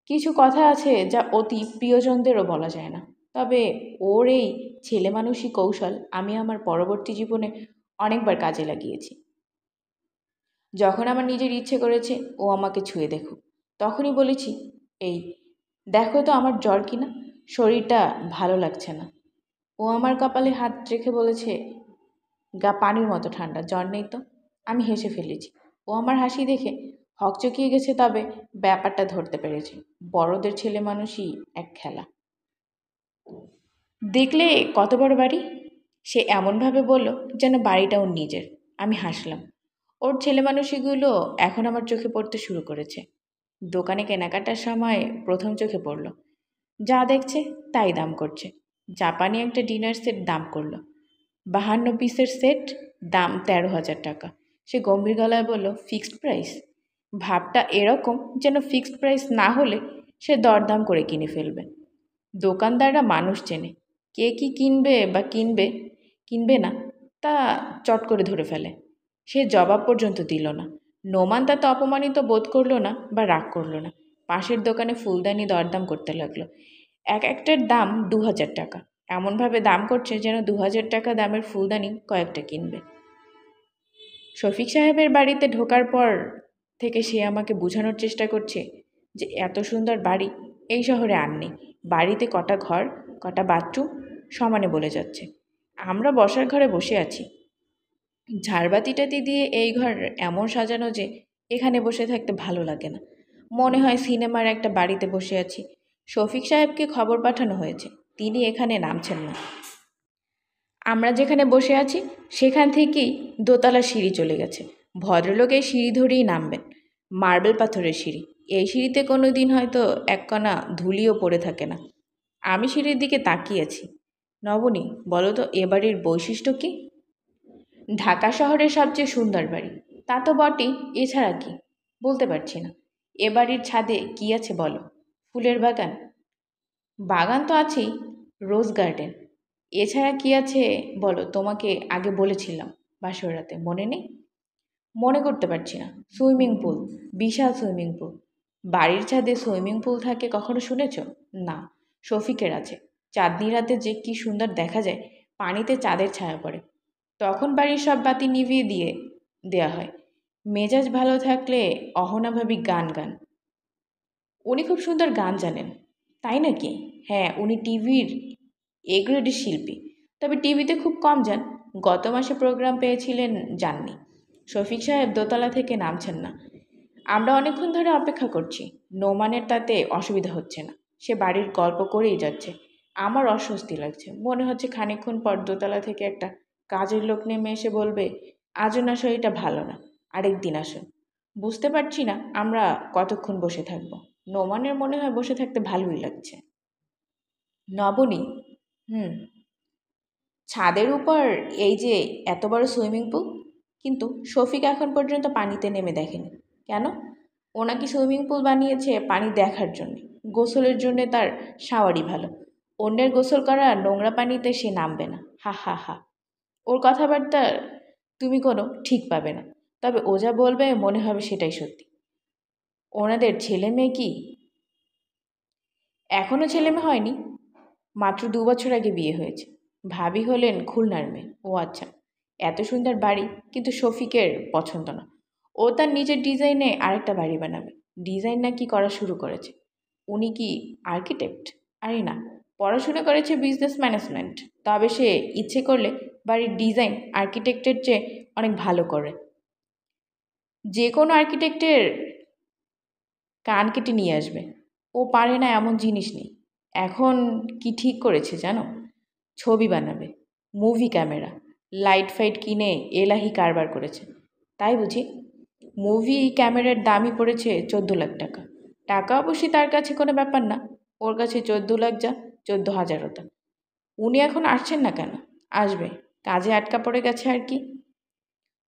কিছু কথা আছে যা অতি প্রিয়জনদেরও বলা যায় না। তবে ওর এই ছেলেমানুষি কৌশল আমি আমার পরবর্তী জীবনে অনেকবার কাজে লাগিয়েছি। যখন আমার নিজের ইচ্ছে করেছে ও আমাকে ছুঁয়ে দেখুক, তখনই বলেছি, এই দেখো তো আমার জ্বর কিনা, শরীরটা ভালো লাগছে না। ও আমার কপালে হাত রেখে বলেছে, গা পানির মতো ঠান্ডা, জ্বর নেই তো। আমি হেসে ফেলেছি। ও আমার হাসি দেখে হকচকিয়ে গেছে, তবে ব্যাপারটা ধরতে পেরেছে। বড়দের ছেলে মানুষই এক খেলা। দেখলে কত বড় বাড়ি? সে এমনভাবে বলল যেন বাড়িটা ওর নিজের। আমি হাসলাম। ওর ছেলে মানুষগুলো এখন আমার চোখে পড়তে শুরু করেছে। দোকানে কেনাকাটার সময় প্রথম চোখে পড়ল। যা দেখছে তাই দাম করছে। জাপানি একটা ডিনার সেট দাম করলো 52 পিসের সেট, দাম 13,000 টাকা। সে গম্ভীর গলায় বলল, ফিক্সড প্রাইস? ভাবটা এরকম যেন ফিক্সড প্রাইস না হলে সে দরদাম করে কিনে ফেলবে। দোকানদাররা মানুষ চেনে, কে কি কিনবে বা কিনবে কিনবে না তা চট করে ধরে ফেলে। সে জবাব পর্যন্ত দিল না। নোমান তাতে অপমানিত বোধ করলো না বা রাগ করলো না। পাশের দোকানে ফুলদানি দরদাম করতে লাগলো। এক একটার দাম 2,000 টাকা। এমনভাবে দাম করছে যেন 2,000 টাকা দামের ফুলদানি কয়েকটা কিনবে। শফিক সাহেবের বাড়িতে ঢোকার পর থেকে সে আমাকে বোঝানোর চেষ্টা করছে যে এত সুন্দর বাড়ি এই শহরে আর নেই। বাড়িতে কটা ঘর, কটা বাথরুম সমানে বলে যাচ্ছে। আমরা বসার ঘরে বসে আছি, ঝাড়বাতিটাতি দিয়ে এই ঘর এমন সাজানো যে এখানে বসে থাকতে ভালো লাগে না, মনে হয় সিনেমার একটা বাড়িতে বসে আছি। শফিক সাহেবকে খবর পাঠানো হয়েছে, তিনি এখানে নামছেন না। আমরা যেখানে বসে আছি সেখান থেকেই দোতলা সিঁড়ি চলে গেছে। ভদ্রলোক এই সিঁড়ি ধরেই নামবেন। মার্বেল পাথরের সিঁড়ি। এই সিঁড়িতে কোনো দিন হয়তো এক কণা ধুলিও পড়ে থাকে না। আমি সিঁড়ির দিকে তাকিয়েছি। নবনী, বলো তো এ বাড়ির বৈশিষ্ট্য কি? ঢাকা শহরের সবচেয়ে সুন্দর বাড়ি, তা তো বটেই, এছাড়া কি? বলতে পারছি না। এ বাড়ির ছাদে কি আছে বলো? ফুলের বাগান? বাগান তো আছেই, রোজ গার্ডেন। এছাড়া কি আছে বলো? তোমাকে আগে বলেছিলাম বাসর রাতে, মনে নেই? মনে করতে পারছি না। সুইমিং পুল, বিশাল সুইমিং পুল। বাড়ির ছাদে সুইমিং পুল থাকে কখনো শুনেছ? না। শফিকের আছে। চাঁদনি রাতে যে কি সুন্দর দেখা যায়, পানিতে চাঁদের ছায়া পড়ে। তখন বাড়ির সব বাতি নিভিয়ে দিয়ে দেয়া হয়। মেজাজ ভালো থাকলে অহনা ভাবি গান গান। উনি খুব সুন্দর গান জানেন। তাই নাকি? হ্যাঁ, উনি টিভির এ গ্রেডের শিল্পী। তবে টিভিতে খুব কম যান। গত মাসে প্রোগ্রাম পেয়েছিলেন, যাননি। শফিক সাহেব দোতলা থেকে নামছেন না। আমরা অনেকক্ষণ ধরে অপেক্ষা করছি। নোমানের তাতে অসুবিধা হচ্ছে না। সে বাড়ির গল্প করেই যাচ্ছে। আমার অস্বস্তি লাগছে। মনে হচ্ছে খানিকক্ষণ পর দোতলা থেকে একটা কাজের লোক নেমে এসে বলবে, আজ ওনার শরীরটা ভালো না, আরেক দিন আসুন। বুঝতে পারছি না আমরা কতক্ষণ বসে থাকবো। নোমানের মনে হয় বসে থাকতে ভালোই লাগছে। নবনী, হুম, ছাদের উপর এই যে এত বড় সুইমিং পুল, কিন্তু শফিক এখন পর্যন্ত পানিতে নেমে দেখেনি। কেন? ও নাকি সুইমিং পুল বানিয়েছে পানি দেখার জন্য। গোসলের জন্যে তার শাওয়ারই ভালো। অন্যের গোসল করা নোংরা পানিতে সে নামবে না। হা হা হা। ওর কথাবার্তা তুমি কোনো ঠিক পাবে না। তবে ও যা বলবে মনে হবে সেটাই সত্যি। ওনাদের ছেলে মেয়ে কি? এখনও ছেলেমেয়ে হয়নি। মাত্র ২ বছর আগে বিয়ে হয়েছে। ভাবি হলেন খুলনার মেয়ে। ও আচ্ছা। এত সুন্দর বাড়ি, কিন্তু শফিকের পছন্দ না। ও তার নিজের ডিজাইনে আরেকটা বাড়ি বানাবে। ডিজাইন নাকি করা শুরু করেছে। উনি কি আর্কিটেক্ট? আরে না, পড়াশোনা করেছে বিজনেস ম্যানেজমেন্ট। তবে সে ইচ্ছে করলে বাড়ির ডিজাইন আর্কিটেক্টের চেয়ে অনেক ভালো করে। যে কোনো আর্কিটেক্টের কান কেটে নিয়ে আসবে। ও পারে না এমন জিনিস নেই। এখন কি ঠিক করেছে জানো? ছবি বানাবে। মুভি ক্যামেরা, লাইট ফাইট কিনে এলাহি কারবার করেছে। তাই বুঝি? মুভি ক্যামেরার দামই পড়েছে ১৪ লাখ টাকা। টাকা অবশ্যই তার কাছে কোনো ব্যাপার না। ওর কাছে ১৪ লাখ যা, ১৪,০০০ তা। উনি এখন আসছেন না কেন? আসবে। কাজে আটকা পড়ে গেছে আর কি।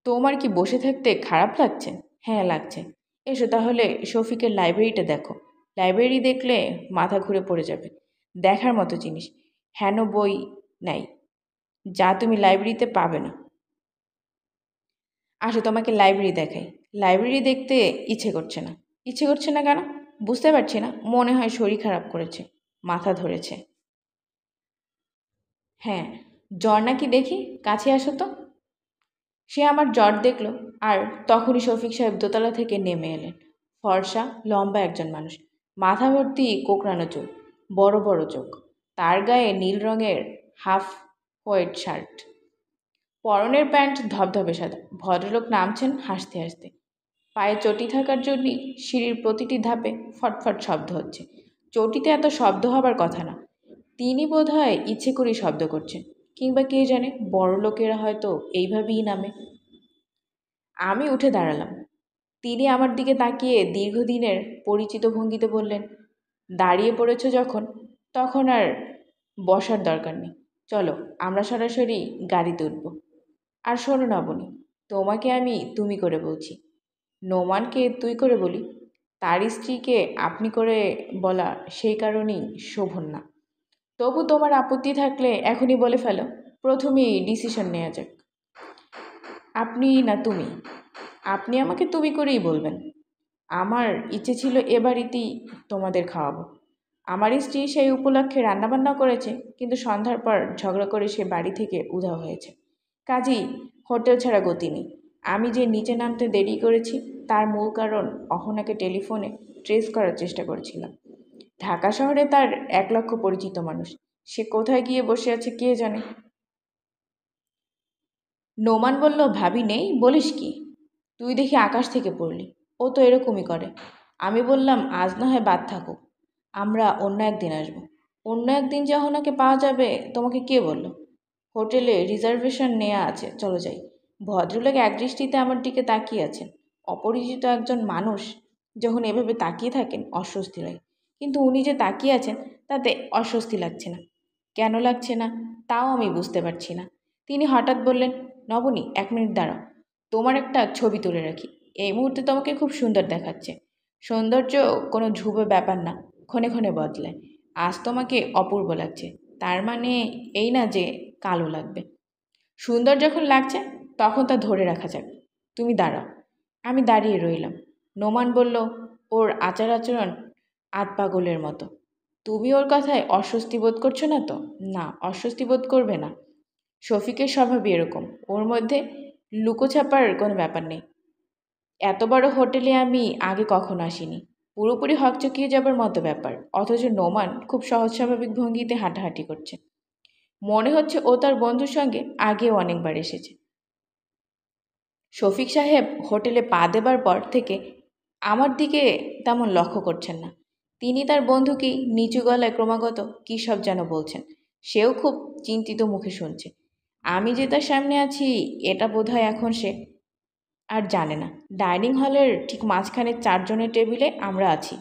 তোমার কি বসে থাকতে খারাপ লাগছে? হ্যাঁ, লাগছে। এসো তাহলে শফিকের লাইব্রেরিটা দেখো। লাইব্রেরি দেখলে মাথা ঘুরে পড়ে যাবে। দেখার মতো জিনিস। হেন বই নাই, যা তুমি লাইব্রেরিতে পাবে না। আসো তোমাকে লাইব্রেরি দেখাই। লাইব্রেরি দেখতে ইচ্ছে করছে না। ইচ্ছে করছে না কেন? বুঝতে পারছি না। মনে হয় শরীর খারাপ করেছে, মাথা ধরেছে। হ্যাঁ, জ্বর নাকি দেখি, কাছে আসো তো। সে আমার জ্বর দেখল, আর তখনই শফিক সাহেব দোতলা থেকে নেমে এলেন। ফর্সা, লম্বা একজন মানুষ। মাথা ভর্তি কোঁকড়ানো চুল, বড় বড় চোখ। তার গায়ে নীল রঙের হাফ হোয়াইট শার্ট, পরনের প্যান্ট ধবধবে সাদা। ভদ্রলোক নামছেন হাসতে হাসতে। পায়ে চটি থাকার জন্যই সিঁড়ির প্রতিটি ধাপে ফটফট শব্দ হচ্ছে। চটিতে এত শব্দ হবার কথা না। তিনি বোধহয় ইচ্ছে করেই শব্দ করছেন, কিংবা কে জানে, বড় লোকেরা হয়তো এইভাবেই নামে। আমি উঠে দাঁড়ালাম। তিনি আমার দিকে তাকিয়ে দীর্ঘদিনের পরিচিত ভঙ্গিতে বললেন, দাঁড়িয়ে পড়েছ যখন, তখন আর বসার দরকার নেই। চলো আমরা সরাসরি গাড়িতে উঠব। আর শোনো নবনী, তোমাকে আমি তুমি করে বলছি। নোমানকে তুই করে বলি। তার স্ত্রীকে আপনি করে বলা সেই কারণেই শোভন না। তবু তোমার আপত্তি থাকলে এখনই বলে ফেলো। প্রথমেই ডিসিশন নেওয়া যাক। আপনি না তুমি। আপনি আমাকে তুমি করেই বলবেন। আমার ইচ্ছে ছিল এ বাড়িতেই তোমাদের খাওয়াবো। আমার স্ত্রী সেই উপলক্ষে রান্নাবান্না করেছে, কিন্তু সন্ধ্যার পর ঝগড়া করে সে বাড়ি থেকে উধাও হয়েছে। কাজেই হোটেল ছাড়া গতি নেই। আমি যে নিচে নামতে দেরি করেছি তার মূল কারণ অহনাকে টেলিফোনে ট্রেস করার চেষ্টা করছিলাম। ঢাকা শহরে তার ১ লক্ষ পরিচিত মানুষ। সে কোথায় গিয়ে বসে আছে কে জানে। নোমান বলল, ভাবি নেই বলিস কি? তুই দেখি আকাশ থেকে পড়লি। ও তো এরকমই করে। আমি বললাম, আজ না হয় বাদ থাকুক, আমরা অন্য একদিন আসবো। অন্য একদিন যে ওনাকে পাওয়া যাবে তোমাকে কে বলল? হোটেলে রিজার্ভেশন নেওয়া আছে, চলো যাই। ভদ্রলোক একদৃষ্টিতে আমার দিকে তাকিয়ে আছেন। অপরিচিত একজন মানুষ যখন এভাবে তাকিয়ে থাকেন অস্বস্তি লাগে। কিন্তু উনি যে তাকিয়ে আছেন, তাতে অস্বস্তি লাগছে না। কেন লাগছে না তাও আমি বুঝতে পারছি না। তিনি হঠাৎ বললেন, নবনী, 1 মিনিট দাঁড়াও, তোমার একটা ছবি তুলে রাখি। এই মুহূর্তে তোমাকে খুব সুন্দর দেখাচ্ছে। সৌন্দর্য কোনো ধ্রুব ব্যাপার না, ক্ষণে ক্ষণে বদলায়। আজ তোমাকে অপূর্ব লাগছে, তার মানে এই না যে কালো লাগবে। সুন্দর যখন লাগছে তখন তা ধরে রাখা যাক। তুমি দাঁড়াও। আমি দাঁড়িয়ে রইলাম। নোমান বলল, ওর আচার আচরণ আধ পাগলের মতো। তুমি ওর কথায় অস্বস্তি বোধ করছো না তো? না, অস্বস্তি বোধ করবে না। শফিকের স্বভাবই এরকম, ওর মধ্যে লুকোছাপার কোনো ব্যাপার নেই। এত বড় হোটেলে আমি আগে কখনো আসিনি। পুরোপুরি হকচকিয়ে যাবার মতো ব্যাপার। অথচ নোমান খুব সহজ স্বাভাবিক ভঙ্গিতে হাঁটাহাঁটি করছে। মনে হচ্ছে ও তার বন্ধুর সঙ্গে আগেও অনেকবার এসেছে। শফিক সাহেব হোটেলে পা দেবার পর থেকে আমার দিকে তেমন লক্ষ্য করছেন না। তিনি তার বন্ধুকেই নিচু গলায় ক্রমাগত কী সব যেন বলছেন। সেও খুব চিন্তিত মুখে শুনছে। আমি যে তার সামনে আছি এটা বোধহয় এখন সে আর জানে না। ডাইনিং হলের ঠিক মাঝখানে 4 জনের টেবিলে আমরা আছি।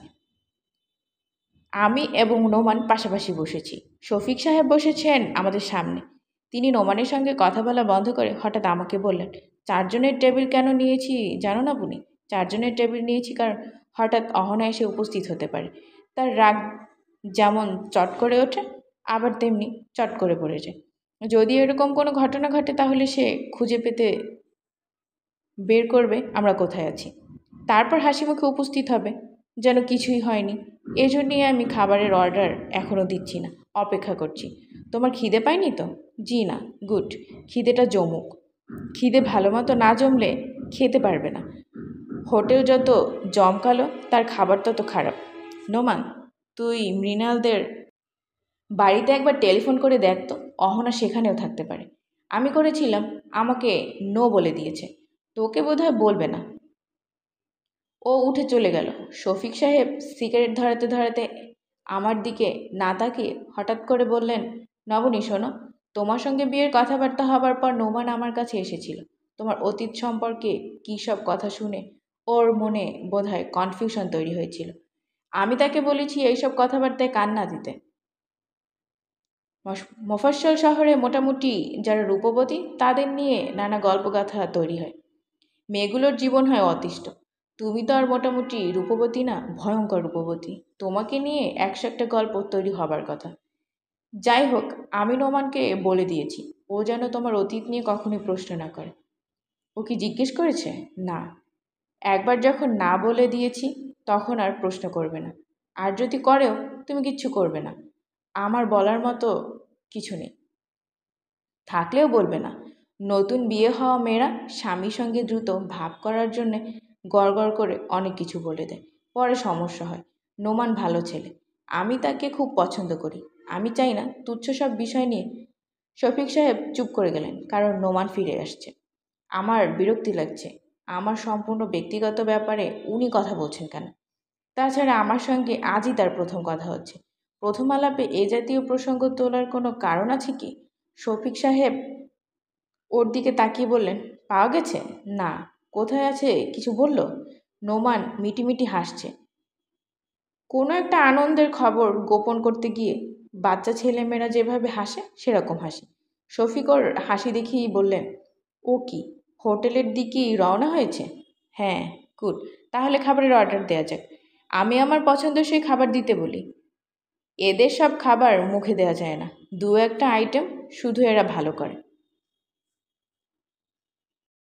আমি এবং নোমান পাশাপাশি বসেছি। শফিক সাহেব বসেছেন আমাদের সামনে। তিনি নোমানের সঙ্গে কথা বলা বন্ধ করে হঠাৎ আমাকে বললেন, 4 জনের টেবিল কেন নিয়েছি জানো না বুনি? 4 জনের টেবিল নিয়েছি কারণ হঠাৎ অহনা এসে উপস্থিত হতে পারে। তার রাগ যেমন চট করে ওঠে, আবার তেমনি চট করে পড়ে যায়। যদি এরকম কোনো ঘটনা ঘটে তাহলে সে খুঁজে পেতে বের করবে আমরা কোথায় আছি। তারপর হাসিমুখে উপস্থিত হবে যেন কিছুই হয়নি। এজন্যই আমি খাবারের অর্ডার এখনও দিচ্ছি না, অপেক্ষা করছি। তোমার খিদে পায়নি তো? জি না। গুড। খিদেটা জমুক। খিদে ভালো মতো না জমলে খেতে পারবে না। হোটেল যত জমকালো তার খাবার তত খারাপ। নোমান, তুই মৃণালদের বাড়িতে একবার টেলিফোন করে দেখ তো, অহনা সেখানেও থাকতে পারে। আমি করেছিলাম, আমাকে নো বলে দিয়েছে। তোকে বোধহয় বলবে না। ও উঠে চলে গেল। শফিক সাহেব সিগারেট ধরাতে ধরাতে আমার দিকে না তাকিয়ে হঠাৎ করে বললেন, নবনী শোনো, তোমার সঙ্গে বিয়ের কথাবার্তা হবার পর নোমান আমার কাছে এসেছিল। তোমার অতীত সম্পর্কে কী সব কথা শুনে ওর মনে বোধহয় কনফিউশন তৈরি হয়েছিল। আমি তাকে বলেছি এইসব কথাবার্তায় কান না দিতে। মফস্বল শহরে মোটামুটি যারা রূপবতী তাদের নিয়ে নানা গল্পগাথা তৈরি হয়। মেয়েগুলোর জীবন হয় অতিষ্ঠ। তুমি তো আর মোটামুটি রূপবতী না, ভয়ঙ্কর রূপবতী। তোমাকে নিয়ে 101টা গল্প তৈরি হবার কথা। যাই হোক, আমি নোমানকে বলে দিয়েছি ও যেন তোমার অতীত নিয়ে কখনোই প্রশ্ন না করে। ও কি জিজ্ঞেস করেছে? না। একবার যখন না বলে দিয়েছি তখন আর প্রশ্ন করবে না। আর যদি করেও তুমি কিচ্ছু করবে না। আমার বলার মতো কিছু নেই, থাকলেও বলবে না। নতুন বিয়ে হওয়া মেয়েরা স্বামীর সঙ্গে দ্রুত ভাব করার জন্যে গড়গড় করে অনেক কিছু বলে দেয়, পরে সমস্যা হয়। নোমান ভালো ছেলে, আমি তাকে খুব পছন্দ করি। আমি চাই না তুচ্ছ সব বিষয় নিয়ে। শফিক সাহেব চুপ করে গেলেন, কারণ নোমান ফিরে আসছে। আমার বিরক্তি লাগছে। আমার সম্পূর্ণ ব্যক্তিগত ব্যাপারে উনি কথা বলছেন কেন? তাছাড়া আমার সঙ্গে আজই তার প্রথম কথা হচ্ছে। প্রথম আলাপে এ জাতীয় প্রসঙ্গ তোলার কোনো কারণ আছে কি? শফিক সাহেব ওর দিকে তাকিয়ে বললেন, পাওয়া গেছে? না। কোথায় আছে কিছু বলল? নোমান মিটিমিটি হাসছে। কোনো একটা আনন্দের খবর গোপন করতে গিয়ে বাচ্চা ছেলেমেয়েরা যেভাবে হাসে সেরকম হাসি। শফিক ওর হাসি দেখেই বললেন, ও কি হোটেলের দিকেই রওনা হয়েছে? হ্যাঁ। গুড। তাহলে খাবারের অর্ডার দেওয়া যাক। আমি আমার পছন্দসই খাবার দিতে বলি। এদের সব খাবার মুখে দেওয়া যায় না। 2-1টা আইটেম শুধু এরা ভালো করে।